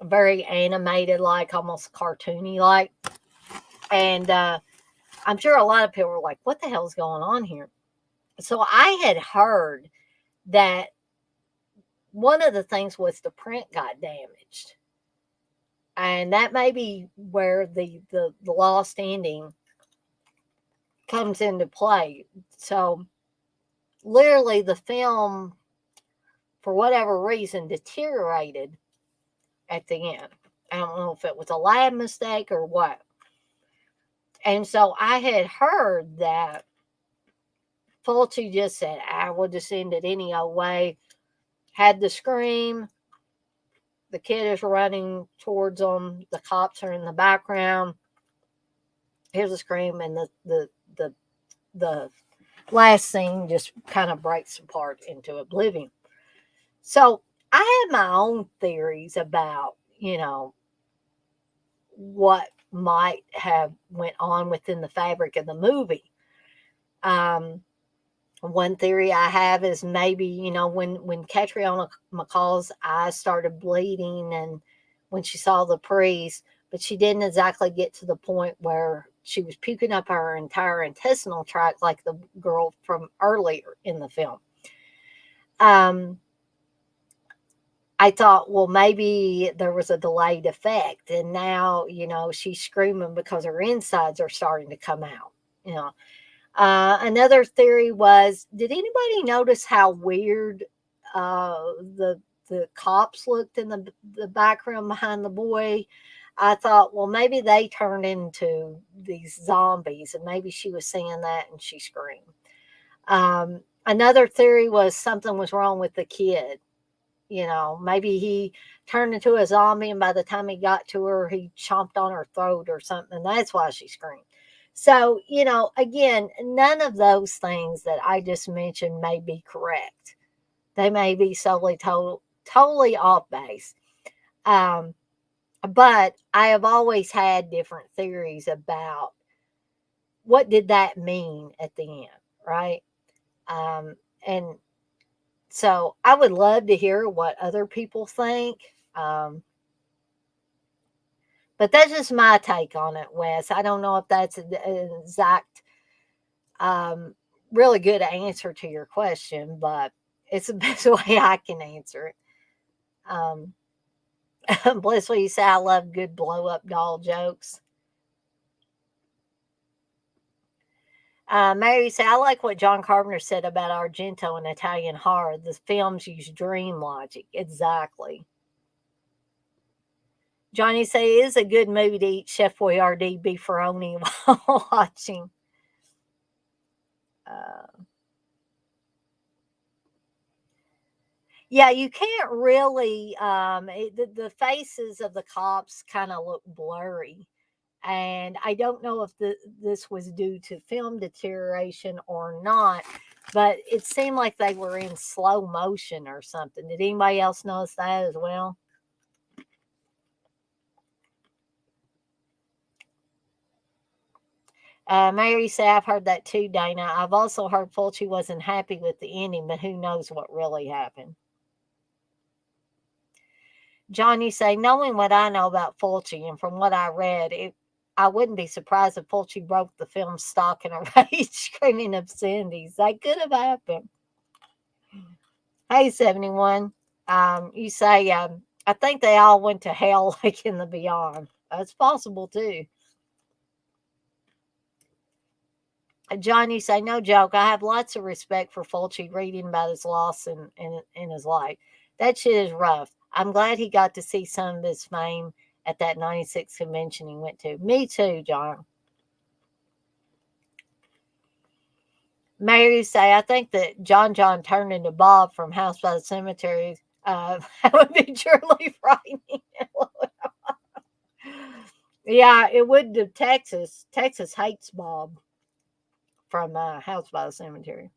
very animated, like almost cartoony like. And I'm sure a lot of people were like, what the hell is going on here? So I had heard that one of the things was the print got damaged, and that may be where the lost ending comes into play. So literally the film, for whatever reason, deteriorated at the end. I don't know if it was a lab mistake or what. And so I had heard that Fulci just said, we'll just end it any old way. Had the scream. The kid is running towards them. The cops are in the background. Here's a scream, and the last scene just kind of breaks apart into oblivion. So I had my own theories about, what might have went on within the fabric of the movie. One theory I have is maybe, when Catriona McCall's eyes started bleeding and when she saw the priest, but she didn't exactly get to the point where she was puking up her entire intestinal tract like the girl from earlier in the film. I thought, well, maybe there was a delayed effect, and now, she's screaming because her insides are starting to come out. Another theory was, did anybody notice how weird the cops looked in the background behind the boy? I thought, well, maybe they turned into these zombies, and maybe she was seeing that and she screamed. Another theory was something was wrong with the kid. Maybe he turned into a zombie, and by the time he got to her, he chomped on her throat or something. And that's why she screamed. So, again, none of those things that I just mentioned may be correct. They may be solely totally off base. But I have always had different theories about what did that mean at the end, right? And so I would love to hear what other people think. But that's just my take on it, Wes. I don't know if that's an exact, really good answer to your question, but it's the best way I can answer it. Bless what you say, I love good blow up doll jokes. Mary said, I like what John Carpenter said about Argento and Italian horror. The films use dream logic. Exactly. Johnny say, it is a good movie to eat Chef Boyardee beefaroni while watching. Yeah, you can't really, the faces of the cops kind of look blurry. And I don't know if this was due to film deterioration or not, but it seemed like they were in slow motion or something. Did anybody else notice that as well? Mary said, I've heard that too, Dana. I've also heard Fulci wasn't happy with the ending, but who knows what really happened. John, you say, knowing what I know about Fulci and from what I read, I wouldn't be surprised if Fulci broke the film's stock in a rage, screaming obscenities. That could have happened. Hey, 71. You say, I think they all went to hell like in the beyond. That's possible too. John, you say, no joke. I have lots of respect for Fulci reading about his loss in his life. That shit is rough. I'm glad he got to see some of his fame at that 96 convention he went to. Me too, John. Mary say, I think that John turned into Bob from House by the Cemetery. That would be truly frightening. Yeah, it would to Texas. Texas hates Bob from House by the Cemetery.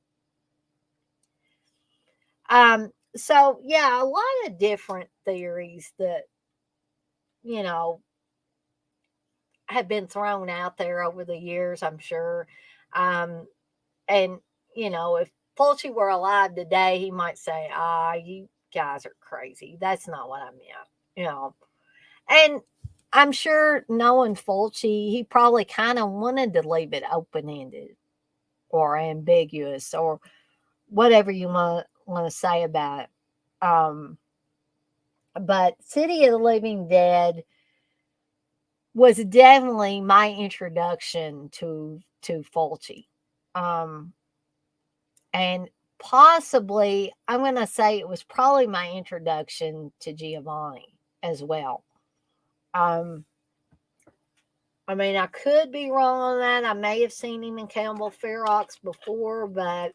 So yeah, a lot of different theories that have been thrown out there over the years, I'm sure. And if Fulci were alive today, he might say, you guys are crazy. That's not what I meant, And I'm sure knowing Fulci, he probably kind of wanted to leave it open ended or ambiguous or whatever you want to say about it. But City of the Living Dead was definitely my introduction to Fulci. And possibly, I'm going to say it was probably my introduction to Giovanni as well. I mean, I could be wrong on that. I may have seen him in Campbell Ferox before, but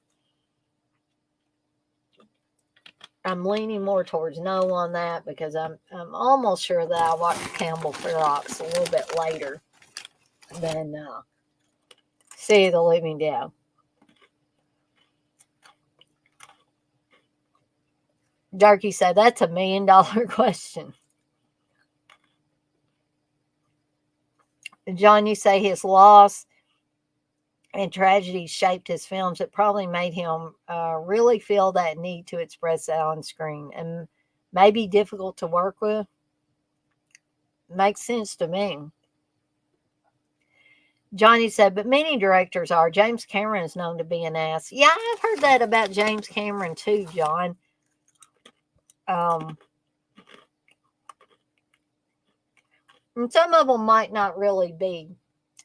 I'm leaning more towards no on that because I'm almost sure that I watched Campbell Ferox a little bit later than City of the Living Dead. Darky said, that's $1 million question. John, you say his loss and tragedy shaped his films. It probably made him really feel that need to express that on screen and maybe difficult to work with. Makes sense to me. Johnny said, but many directors are. James Cameron is known to be an ass. Yeah, I've heard that about James Cameron too, John. And some of them might not really be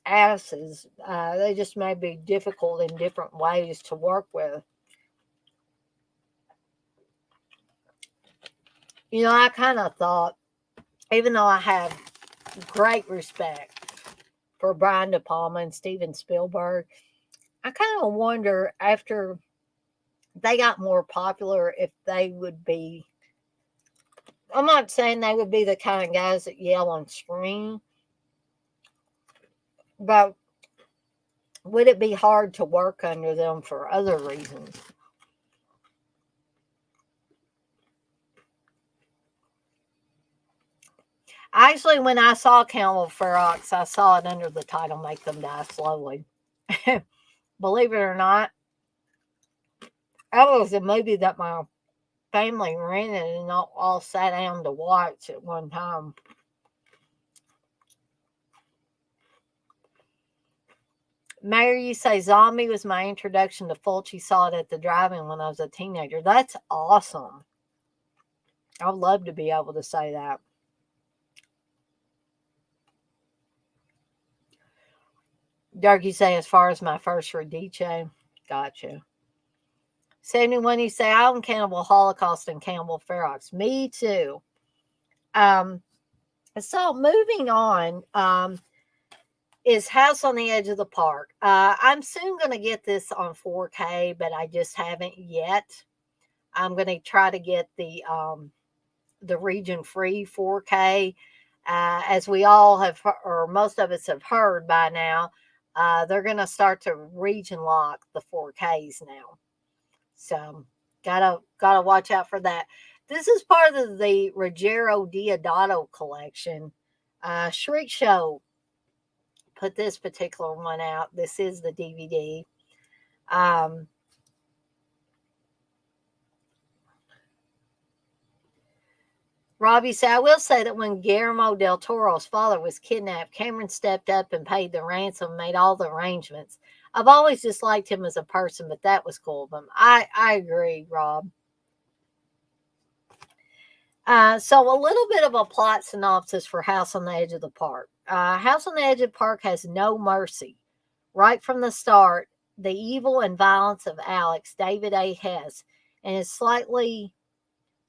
asses. They just may be difficult in different ways to work with. You know, I kind of thought, even though I have great respect for Brian De Palma and Steven Spielberg, I kind of wonder after they got more popular if they would be. I'm not saying they would be the kind of guys that yell on screen, but would it be hard to work under them for other reasons? Actually, when I saw Campbell Ferox, I saw it under the title Make Them Die Slowly. Believe it or not, that was a movie that my family rented and all sat down to watch at one time. Mayor, you say Zombie was my introduction to Fulci. Saw it at the drive-in when I was a teenager. That's awesome. I'd love to be able to say that. Dark, you say as far as my first Radice. Gotcha. 71, you say I own Cannibal Holocaust and Campbell Ferox. Me too. So moving on, is House on the Edge of the Park. I'm soon going to get this on 4K, but I just haven't yet. I'm going to try to get the region free 4K. As we all have, or most of us have heard by now, they're going to start to region lock the 4Ks now. So gotta watch out for that. This is part of the Ruggiero Diodato collection. Shriek Show put this particular one out. This is the DVD. Robbie said, I will say that when Guillermo del Toro's father was kidnapped, Cameron stepped up and paid the ransom, made all the arrangements. I've always disliked him as a person, but that was cool of him. I agree, Rob. So a little bit of a plot synopsis for House on the Edge of the Park. House on the Edge of the Park has no mercy. Right from the start, the evil and violence of Alex, David A. Hess, and is slightly,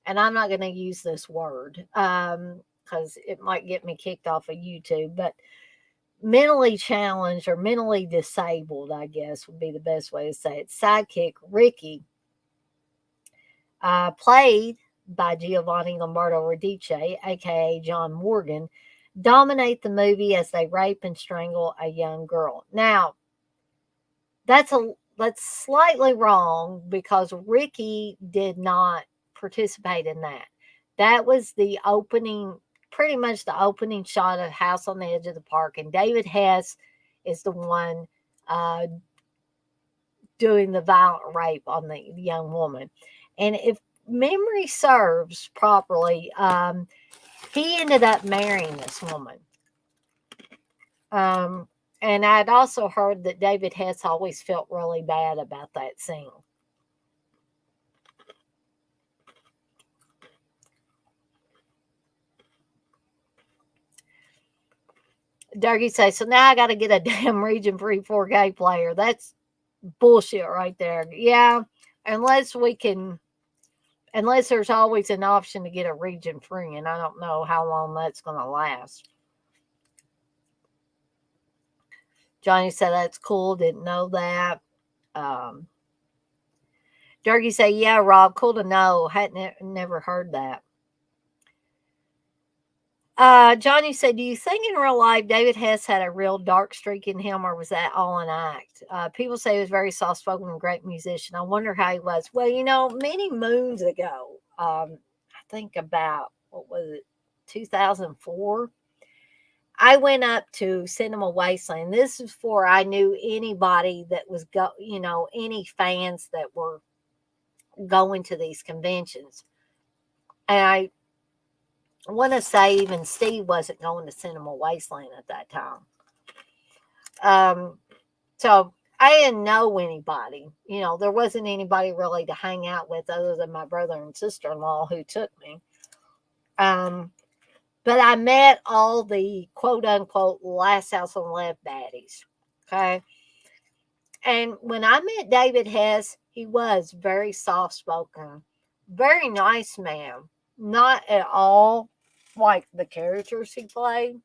and I'm not going to use this word because it might get me kicked off of YouTube, but mentally challenged or mentally disabled, I guess would be the best way to say it. Sidekick Ricky, played by Giovanni Lombardo Radice, aka John Morgan, dominate the movie as they rape and strangle a young girl. Now, that's slightly wrong because Ricky did not participate in that. That was the opening, pretty much the opening shot of House on the Edge of the Park, and David Hess is the one doing the violent rape on the young woman. And if memory serves properly, he ended up marrying this woman. And I'd also heard that David Hess always felt really bad about that scene. Dougie says, so now I got to get a damn region free 4K player. That's bullshit right there. Yeah, unless there's always an option to get a region free, and I don't know how long that's going to last. Johnny said that's cool. Didn't know that. Um, Durkee said, yeah, Rob, cool to know. Hadn't never heard that. Johnny said, do you think in real life David Hess had a real dark streak in him, or was that all an act? People say he was very soft spoken and great musician. I wonder how he was. Well, many moons ago, I think about, what was it, 2004, I went up to Cinema Wasteland. This is before I knew anybody that was any fans that were going to these conventions. And I want to say even Steve wasn't going to Cinema Wasteland at that time. So I didn't know anybody. There wasn't anybody really to hang out with other than my brother and sister-in-law who took me. But I met all the quote unquote last house on the left baddies. Okay. And when I met David Hess, he was very soft spoken, very nice man, not at all like the characters he played.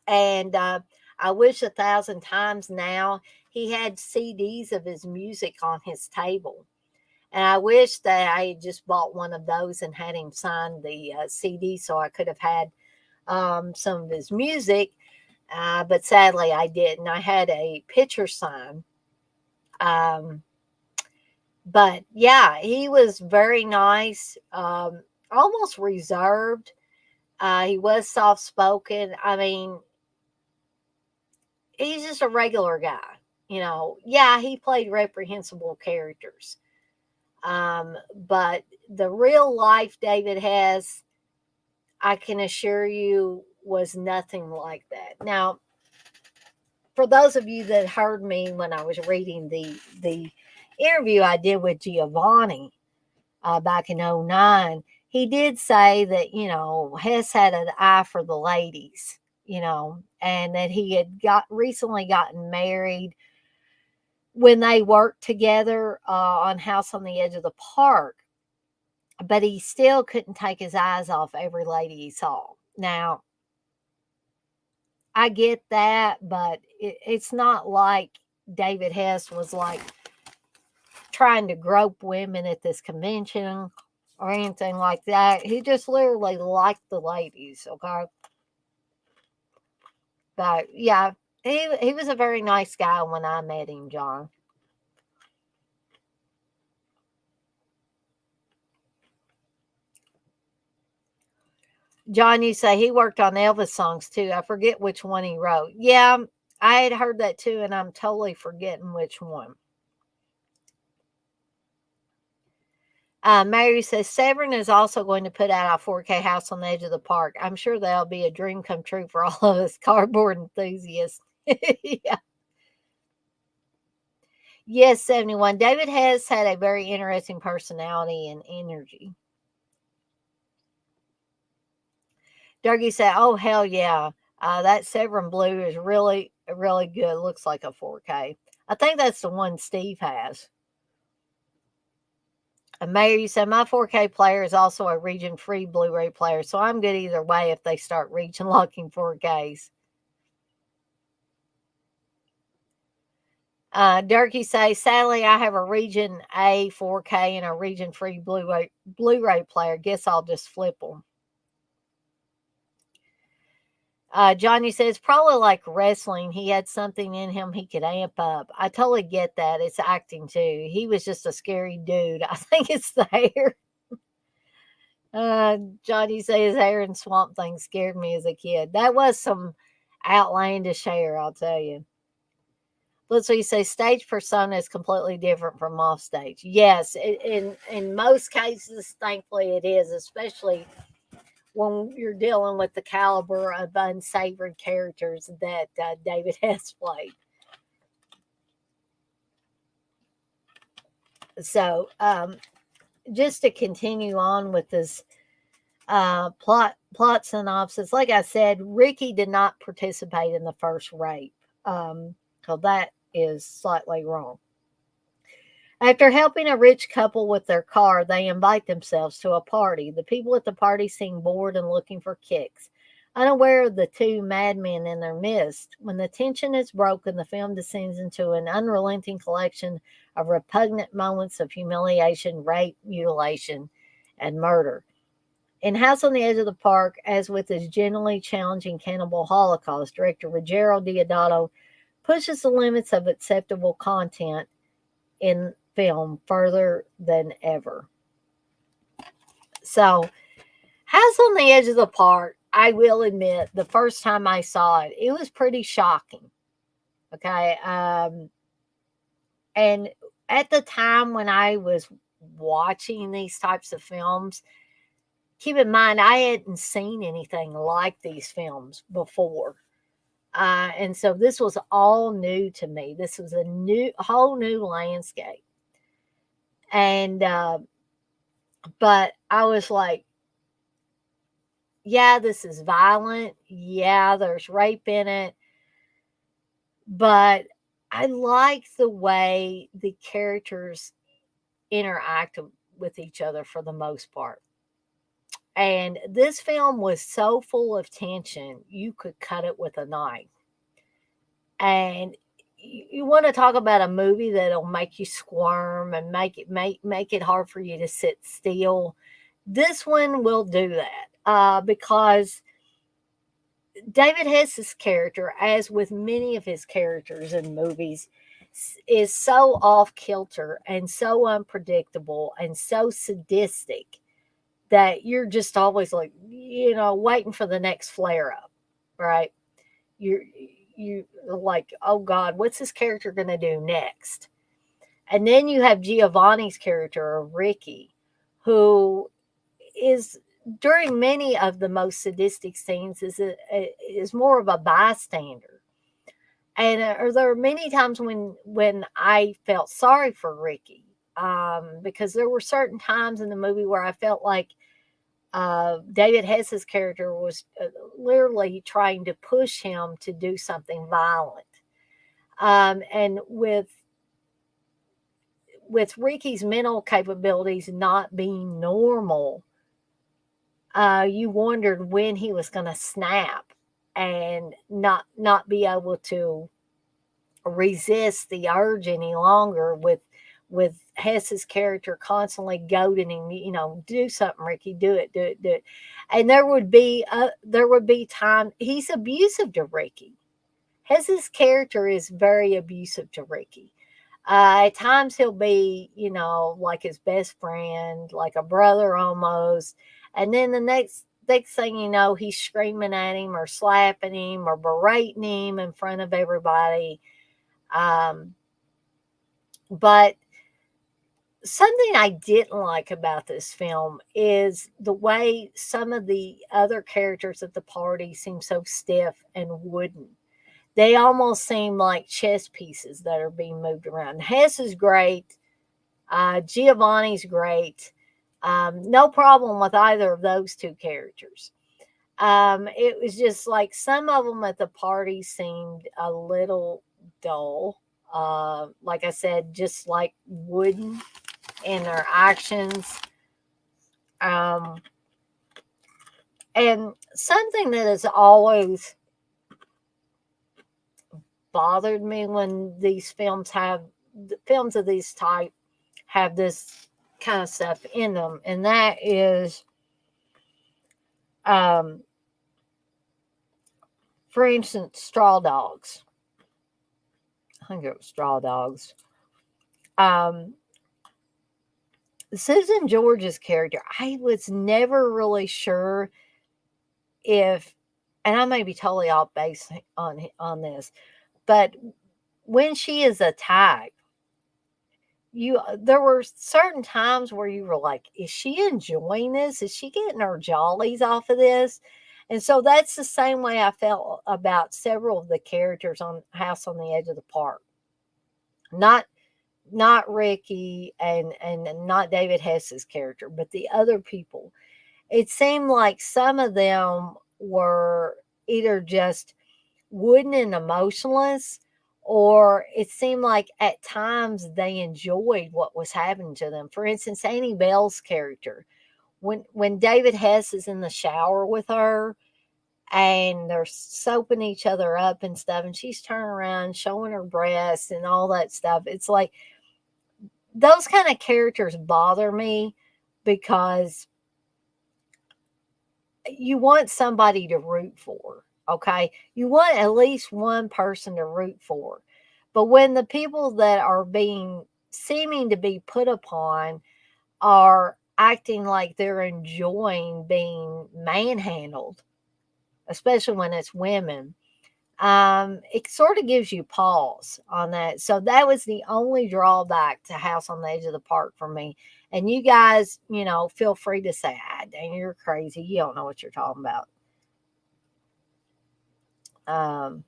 And I wish 1,000 times now he had CDs of his music on his table. And I wish that I had just bought one of those and had him sign the CD so I could have had some of his music. But sadly, I didn't. I had a picture sign. But yeah, he was very nice, almost reserved. He was soft spoken. I mean, he's just a regular guy. Yeah, he played reprehensible characters. But the real life David has, I can assure you, was nothing like that. Now, for those of you that heard me when I was reading the interview I did with Giovanni back in '09, he did say that, Hess had an eye for the ladies, and that he had recently gotten married when they worked together on House on the Edge of the Park, but he still couldn't take his eyes off every lady he saw. Now, I get that, but it's not like David Hess was like trying to grope women at this convention or anything like that. He just literally liked the ladies, okay? But yeah, he was a very nice guy when I met him, John. John, you say he worked on Elvis songs too. I forget which one he wrote. Yeah, I had heard that too, and I'm totally forgetting which one. Mary says Severn is also going to put out a 4K House on the Edge of the Park. I'm sure that'll be a dream come true for all of us cardboard enthusiasts. Yeah. Yes, 71. David has had a very interesting personality and energy. Dougie said, oh, hell yeah. That Severn Blue is really, really good. Looks like a 4K. I think that's the one Steve has. And Mayor, you said my 4K player is also a region free Blu ray player. So I'm good either way if they start region locking 4Ks. Durkee says, sadly, I have a Region A 4K and a Region free Blu-ray player. Guess I'll just flip them. Johnny says, probably like wrestling. He had something in him he could amp up. I totally get that. It's acting too. He was just a scary dude. I think it's the hair. Johnny says his hair and Swamp Thing scared me as a kid. That was some outlandish hair, I'll tell you. Let's say stage persona is completely different from off stage. Yes, in most cases, thankfully it is, especially when you're dealing with the caliber of unsavory characters that David has played. So, just to continue on with this plot synopsis, like I said, Ricky did not participate in the first rape. So that is slightly wrong. After helping a rich couple with their car, they invite themselves to a party. The people at the party seem bored and looking for kicks. Unaware of the two madmen in their midst, when the tension is broken, the film descends into an unrelenting collection of repugnant moments of humiliation, rape, mutilation, and murder. In House on the Edge of the Park, as with his generally challenging Cannibal Holocaust, director Ruggiero Deodato pushes the limits of acceptable content in film further than ever. So, House on the Edge of the Park, I will admit, the first time I saw it, it was pretty shocking. Okay. And at the time when I was watching these types of films, keep in mind, I hadn't seen anything like these films before. And so this was all new to me. This was a whole new landscape. And, but I was like, yeah, this is violent. Yeah, there's rape in it. But I like the way the characters interact with each other for the most part. And this film was so full of tension, you could cut it with a knife. And you want to talk about a movie that'll make you squirm and make it hard for you to sit still. This one will do that because David Hess's character, as with many of his characters in movies, is so off kilter and so unpredictable and so sadistic that you're just always like, waiting for the next flare up, right? You like, oh God, what's this character going to do next? And then you have Giovanni's character, Ricky, who is during many of the most sadistic scenes is more of a bystander. And there are many times when I felt sorry for Ricky, because there were certain times in the movie where I felt like David Hess's character was literally trying to push him to do something violent. And with Ricky's mental capabilities not being normal, you wondered when he was going to snap and not be able to resist the urge any longer with Hess's character constantly goading him, do something, Ricky, do it, do it, do it. And there would be time he's abusive to Ricky. Hess's character is very abusive to Ricky. At times he'll be, like his best friend, like a brother almost. And then the next thing you know, he's screaming at him or slapping him or berating him in front of everybody. But something I didn't like about this film is the way some of the other characters at the party seem so stiff and wooden. They almost seem like chess pieces that are being moved around. Hess is great. Giovanni's great. No problem with either of those two characters. It was just like some of them at the party seemed a little dull. Like I said, just like wooden in their actions. And something that has always bothered me when these films of this type have this kind of stuff in them, and that is, for instance, Straw Dogs. I think it was Straw Dogs. Susan George's character, I was never really sure if, and I may be totally off base on this, but when she is attacked, there were certain times where you were like, is she enjoying this? Is she getting her jollies off of this? And so that's the same way I felt about several of the characters on House on the Edge of the Park. Not Ricky and not David Hess's character, but the other people. It seemed like some of them were either just wooden and emotionless, or it seemed like at times they enjoyed what was happening to them. For instance, Annie Bell's character, when David Hess is in the shower with her, and they're soaping each other up and stuff, and she's turning around showing her breasts and all that stuff. It's like those kind of characters bother me because you want somebody to root for, okay? You want at least one person to root for. But when the people that are being seeming to be put upon are acting like they're enjoying being manhandled, especially when it's women, it sort of gives you pause on that. So that was the only drawback to House on the Edge of the Park for me. And you guys, feel free to say, dang, you're crazy. You don't know what you're talking about. Um,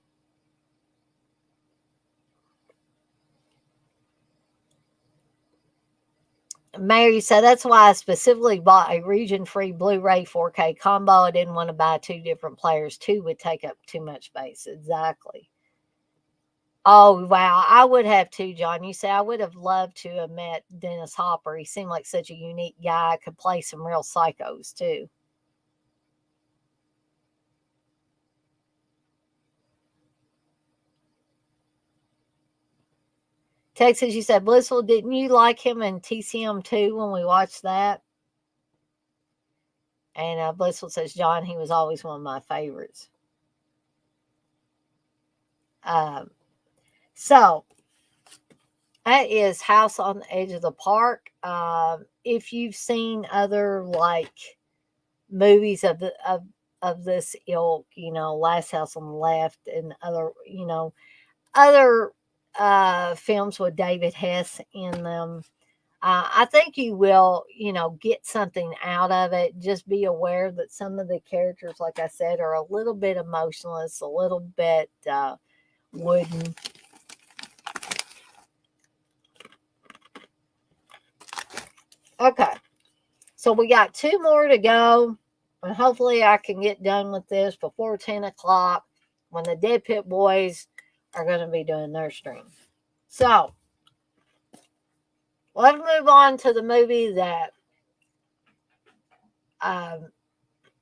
Mary said, that's why I specifically bought a region free Blu ray 4K combo. I didn't want to buy two different players. Two would take up too much space. Exactly. Oh, wow. I would have too, John. You say I would have loved to have met Dennis Hopper. He seemed like such a unique guy. Could play some real psychos too. Texas, you said, Blissful, didn't you like him in TCM 2 when we watched that? And Blissful says, John, he was always one of my favorites. Um, so that is House on the Edge of the Park. If you've seen other movies of this ilk, Last House on the Left and other films with David Hess in them, I think you will, get something out of it. Just be aware that some of the characters, like I said, are a little bit emotionless, a little bit wooden. Okay, so we got two more to go, and hopefully I can get done with this before 10 o'clock when the Dead Pit Boys are going to be doing their stream. So let's move on to the movie that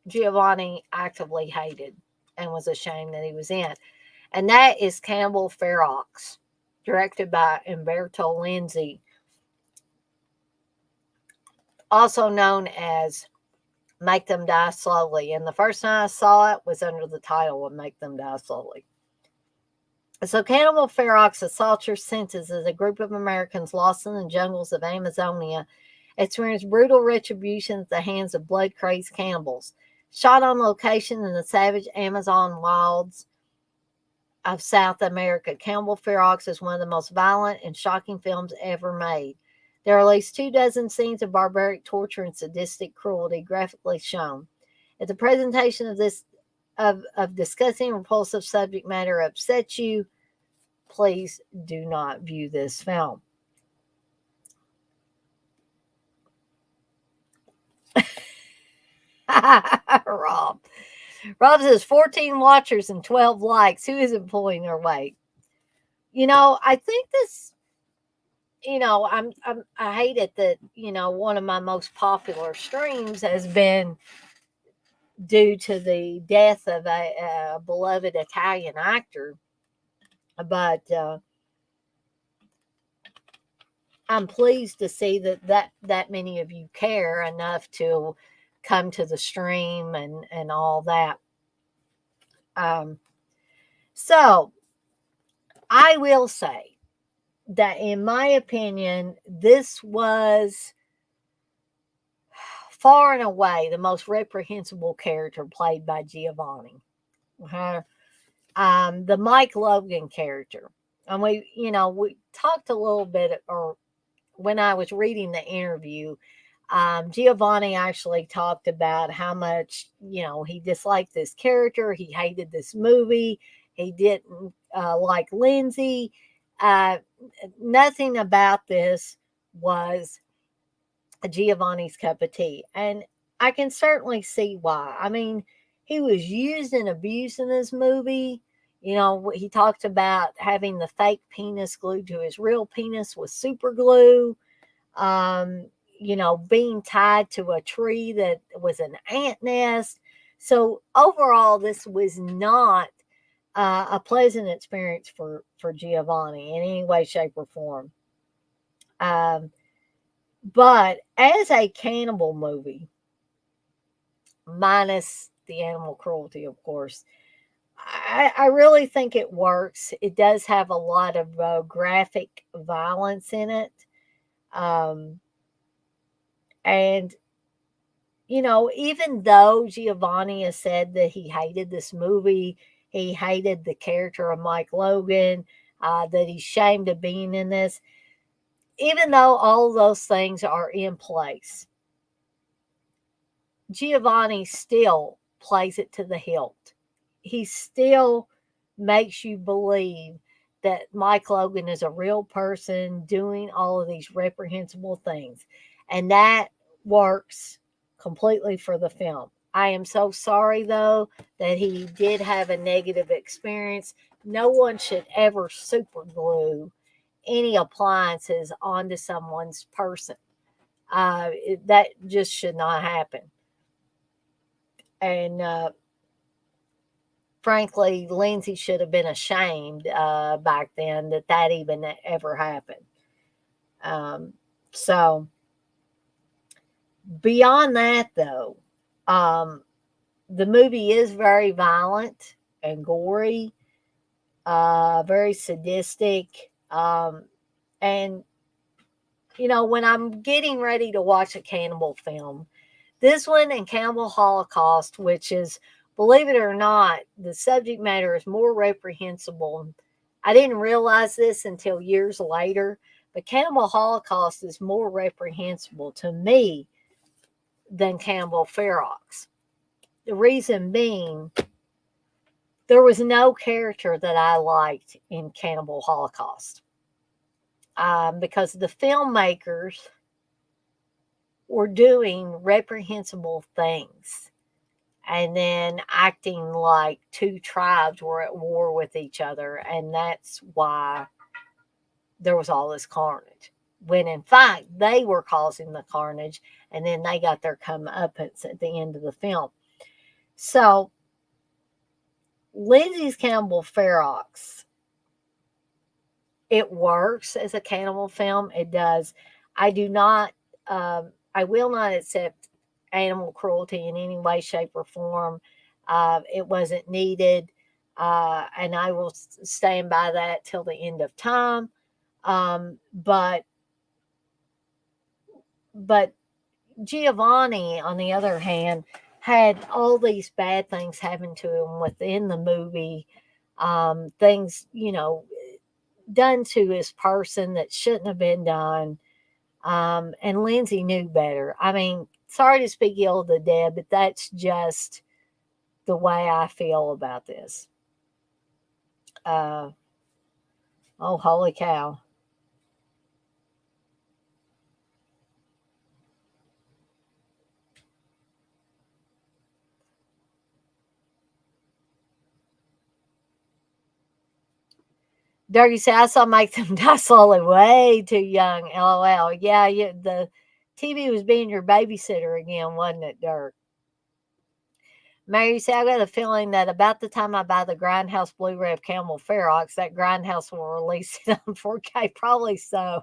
Giovanni actively hated and was ashamed that he was in. And that is Cannibal Ferox, directed by Umberto Lenzi, also known as Make Them Die Slowly. And the first time I saw it was under the title of Make Them Die Slowly. So Cannibal Ferox assaults your senses as a group of Americans lost in the jungles of Amazonia experience brutal retribution at the hands of blood-crazed cannibals. Shot on location in the savage Amazon wilds of South America, Cannibal Ferox is one of the most violent and shocking films ever made. There are at least 24 scenes of barbaric torture and sadistic cruelty graphically shown. If the presentation of this of discussing repulsive subject matter upsets you, please do not view this film. Rob says 14 watchers and 12 likes. Who isn't pulling their weight? I think this. I hate it that one of my most popular streams has been due to the death of a beloved Italian actor, but I'm pleased to see that many of you care enough to come to the stream and all that. So I will say that in my opinion, this was far and away the most reprehensible character played by Giovanni. The Mike Logan character. And we talked a little bit, or when I was reading the interview, Giovanni actually talked about how much, he disliked this character. He hated this movie. He didn't like Lindsay. Nothing about this was Giovanni's cup of tea. And I can certainly see why. I mean, he was used and abused in this movie. He talked about having the fake penis glued to his real penis with super glue. Being tied to a tree that was an ant nest. So overall, this was not a pleasant experience for Giovanni in any way, shape, or form. Um, but as a cannibal movie, minus the animal cruelty, of course, I really think it works. It does have a lot of graphic violence in it. Um, and, even though Giovanni has said that he hated this movie, he hated the character of Mike Logan, that he's ashamed of being in this, even though all of those things are in place, Giovanni still plays it to the hilt. He still makes you believe that Mike Logan is a real person doing all of these reprehensible things. And that works completely for the film. I am so sorry, though, that he did have a negative experience. No one should ever super glue any appliances onto someone's person. That just should not happen. And frankly, Lindsay should have been ashamed back then that even ever happened. Um, so beyond that, though, um, the movie is very violent and gory, very sadistic, and when I'm getting ready to watch a cannibal film, this one and Cannibal Holocaust, which is, believe it or not, the subject matter is more reprehensible. I didn't realize this until years later, but Cannibal Holocaust is more reprehensible to me than Cannibal Ferox. The reason being, there was no character that I liked in Cannibal Holocaust, because the filmmakers were doing reprehensible things and then acting like two tribes were at war with each other. And that's why there was all this carnage. When in fact, they were causing the carnage, and then they got their comeuppance at the end of the film. So, Lindsay's Cannibal Ferox, it works as a cannibal film. It does. I do not, I will not accept animal cruelty in any way, shape, or form. It wasn't needed, and I will stand by that till the end of time. But Giovanni, on the other hand, had all these bad things happen to him within the movie. Things, done to his person that shouldn't have been done. And Lindsay knew better. I mean, sorry to speak ill of the dead, but that's just the way I feel about this. Uh, oh, holy cow. Dirty said, I saw Make Them Die Slowly way too young. LOL. Yeah, the TV was being your babysitter again, wasn't it, Dirk? Mary said, I got a feeling that about the time I buy the Grindhouse Blu-ray of Camel Ferox, that Grindhouse will release it on 4K. Probably so.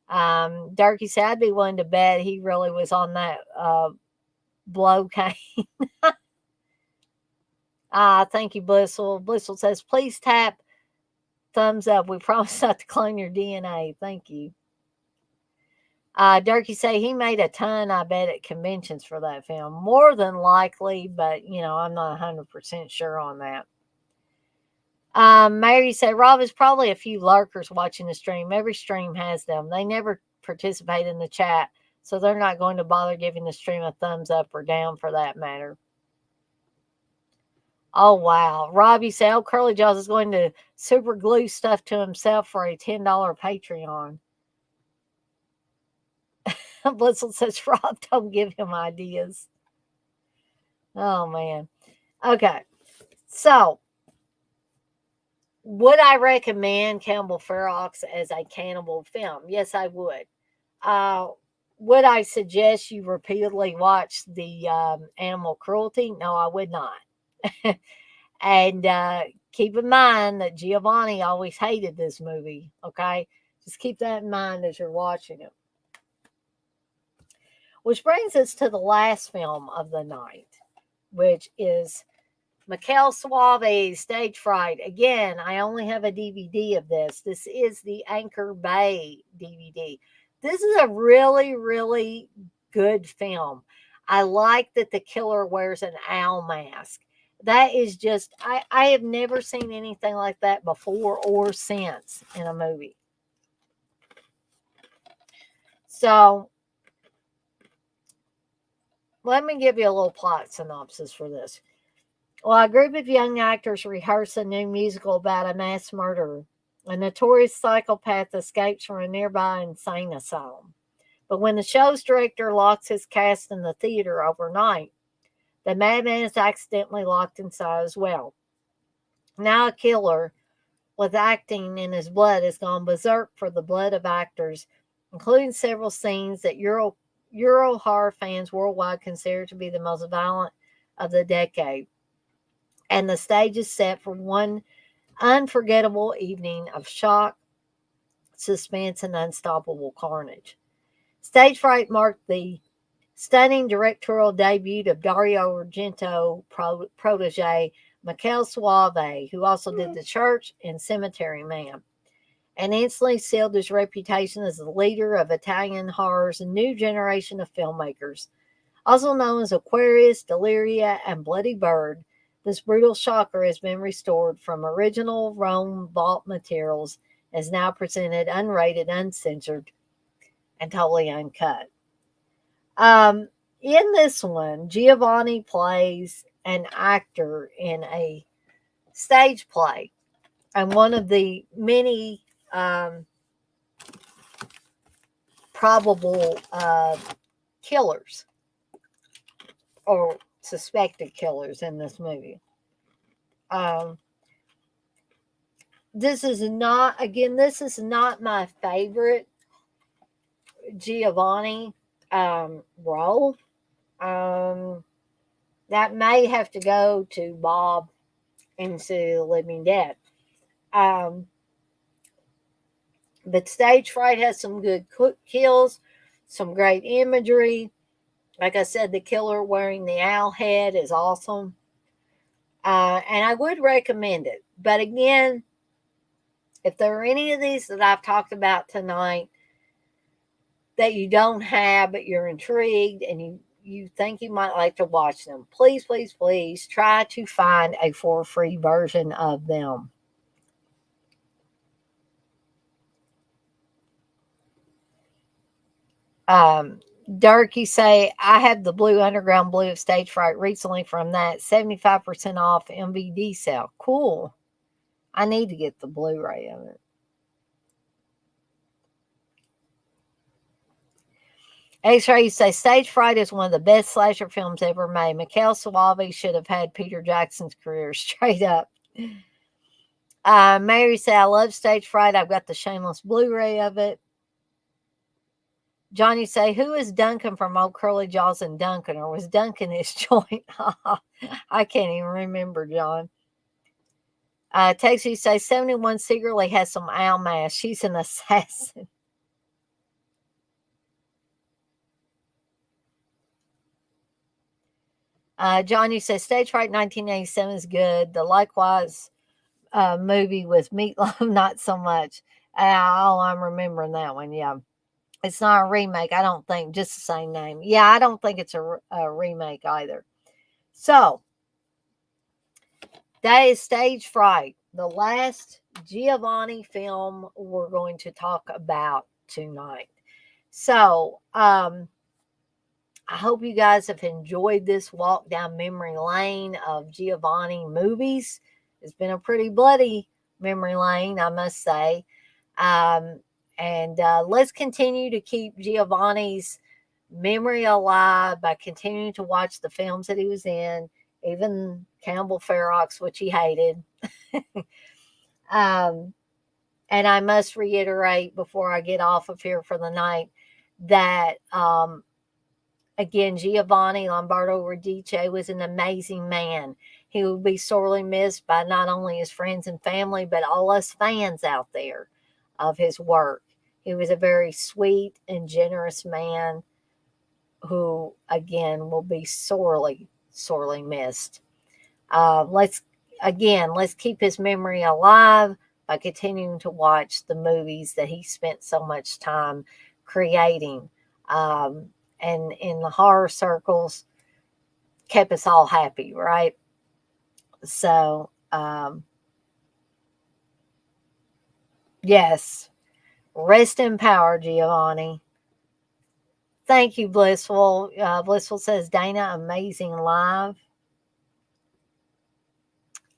Darky said, I'd be willing to bet he really was on that blow cane. Thank you, Blissful. Blissful says, please tap thumbs up. We promise not to clone your DNA. Thank you. Durkee say he made a ton, I bet, at conventions for that film. More than likely, but, I'm not 100% sure on that. Mary said, Rob, is probably a few lurkers watching the stream. Every stream has them. They never participate in the chat, so they're not going to bother giving the stream a thumbs up or down for that matter. Oh, wow. Rob, you say, Curly Jaws is going to super glue stuff to himself for a $10 Patreon. Blissel says, Rob, don't give him ideas. Oh, man. Okay. So, would I recommend Cannibal Ferox as a cannibal film? Yes, I would. would I suggest you repeatedly watch the animal cruelty? No, I would not. And keep in mind that Giovanni always hated this movie. Okay, just keep that in mind as you're watching it. Which brings us to the last film of the night, which is Mikel Suave, Stage Fright. Again, I only have a DVD of this. This is the Anchor Bay DVD. This is a really, really good film. I like that the killer wears an owl mask. That is just, I have never seen anything like that before or since in a movie. So, let me give you a little plot synopsis for this. Well, a group of young actors rehearse a new musical about a mass murderer. A notorious psychopath escapes from a nearby insane asylum. But when the show's director locks his cast in the theater overnight, the madman is accidentally locked inside as well. Now a killer with acting in his blood has gone berserk for the blood of actors, including several scenes that Euro horror fans worldwide consider to be the most violent of the decade. And the stage is set for one unforgettable evening of shock, suspense, and unstoppable carnage. Stage Fright marked the stunning directorial debut of Dario Argento protege Mikel Suave, who also did The Church and Cemetery Man, and instantly sealed his reputation as the leader of Italian horror's new generation of filmmakers. Also known as Aquarius, Deliria, and Bloody Bird, this brutal shocker has been restored from original Rome vault materials, is now presented unrated, uncensored, and totally uncut. In this one, Giovanni plays an actor in a stage play, and one of the many probable killers or suspected killers in this movie. Um, this is not my favorite Giovanni role. Um, that may have to go to Bob into the Living Dead. Um, but Stage Fright has some good kills, some great imagery. Like I said, the killer wearing the owl head is awesome. And I would recommend it. But again, if there are any of these that I've talked about tonight that you don't have, but you're intrigued and you think you might like to watch them, please, please, please try to find a for free version of them. Dirk, you say, I have the Blue Underground Blue of Stage Fright recently from that 75% off MVD sale. Cool. I need to get the Blu-ray of it. X-Ray, you say, Stage Fright is one of the best slasher films ever made. Mikel Suave should have had Peter Jackson's career straight up. Mary said, I love Stage Fright. I've got the Shameless Blu-ray of it. Johnny say, who is Duncan from Old Curly Jaws and Duncan? Or was Duncan his joint? I can't even remember, John. Texas say, 71 secretly has some owl mask. She's an assassin. Johnny says, Stage Fright 1987 is good. The Likewise movie with Meatloaf, not so much. I'm remembering that one, yeah. It's not a remake, I don't think, just the same name. Yeah, I don't think it's a remake either. So, that is Stage Fright, the last Giovanni film we're going to talk about tonight. So, I hope you guys have enjoyed this walk down memory lane of Giovanni movies. It's been a pretty bloody memory lane, I must say. And let's continue to keep Giovanni's memory alive by continuing to watch the films that he was in, even Cannibal Ferox, which he hated. And I must reiterate before I get off of here for the night that, again, Giovanni Lombardo Radice was an amazing man. He will be sorely missed by not only his friends and family, but all us fans out there of his work. He was a very sweet and generous man who, again, will be sorely, sorely missed. Let's let's keep his memory alive by continuing to watch the movies that he spent so much time creating. Um, and in the horror circles, kept us all happy, right? So, yes, rest in power, Giovanni. Thank you, Blissful. Blissful says, Dana, amazing live.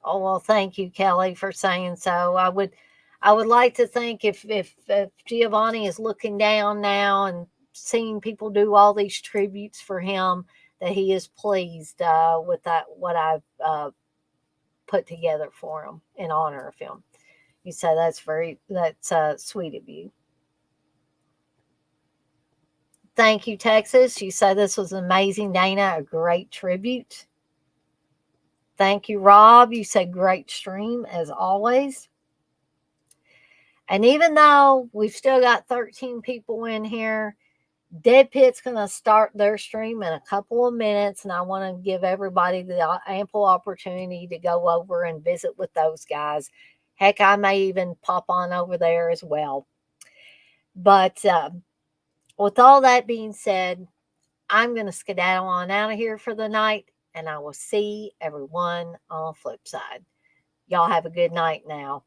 Oh well, thank you, Kelly, for saying so. I would like to think if Giovanni is looking down now and seeing people do all these tributes for him, that he is pleased with that what I've put together for him in honor of him. You say that's sweet of you. Thank you, Texas. You say this was amazing, Dana. A great tribute. Thank you, Rob. You said great stream as always. And even though we've still got 13 people in here, Dead Pit's going to start their stream in a couple of minutes. And I want to give everybody the ample opportunity to go over and visit with those guys. Heck, I may even pop on over there as well. But with all that being said, I'm going to skedaddle on out of here for the night. And I will see everyone on the flip side. Y'all have a good night now.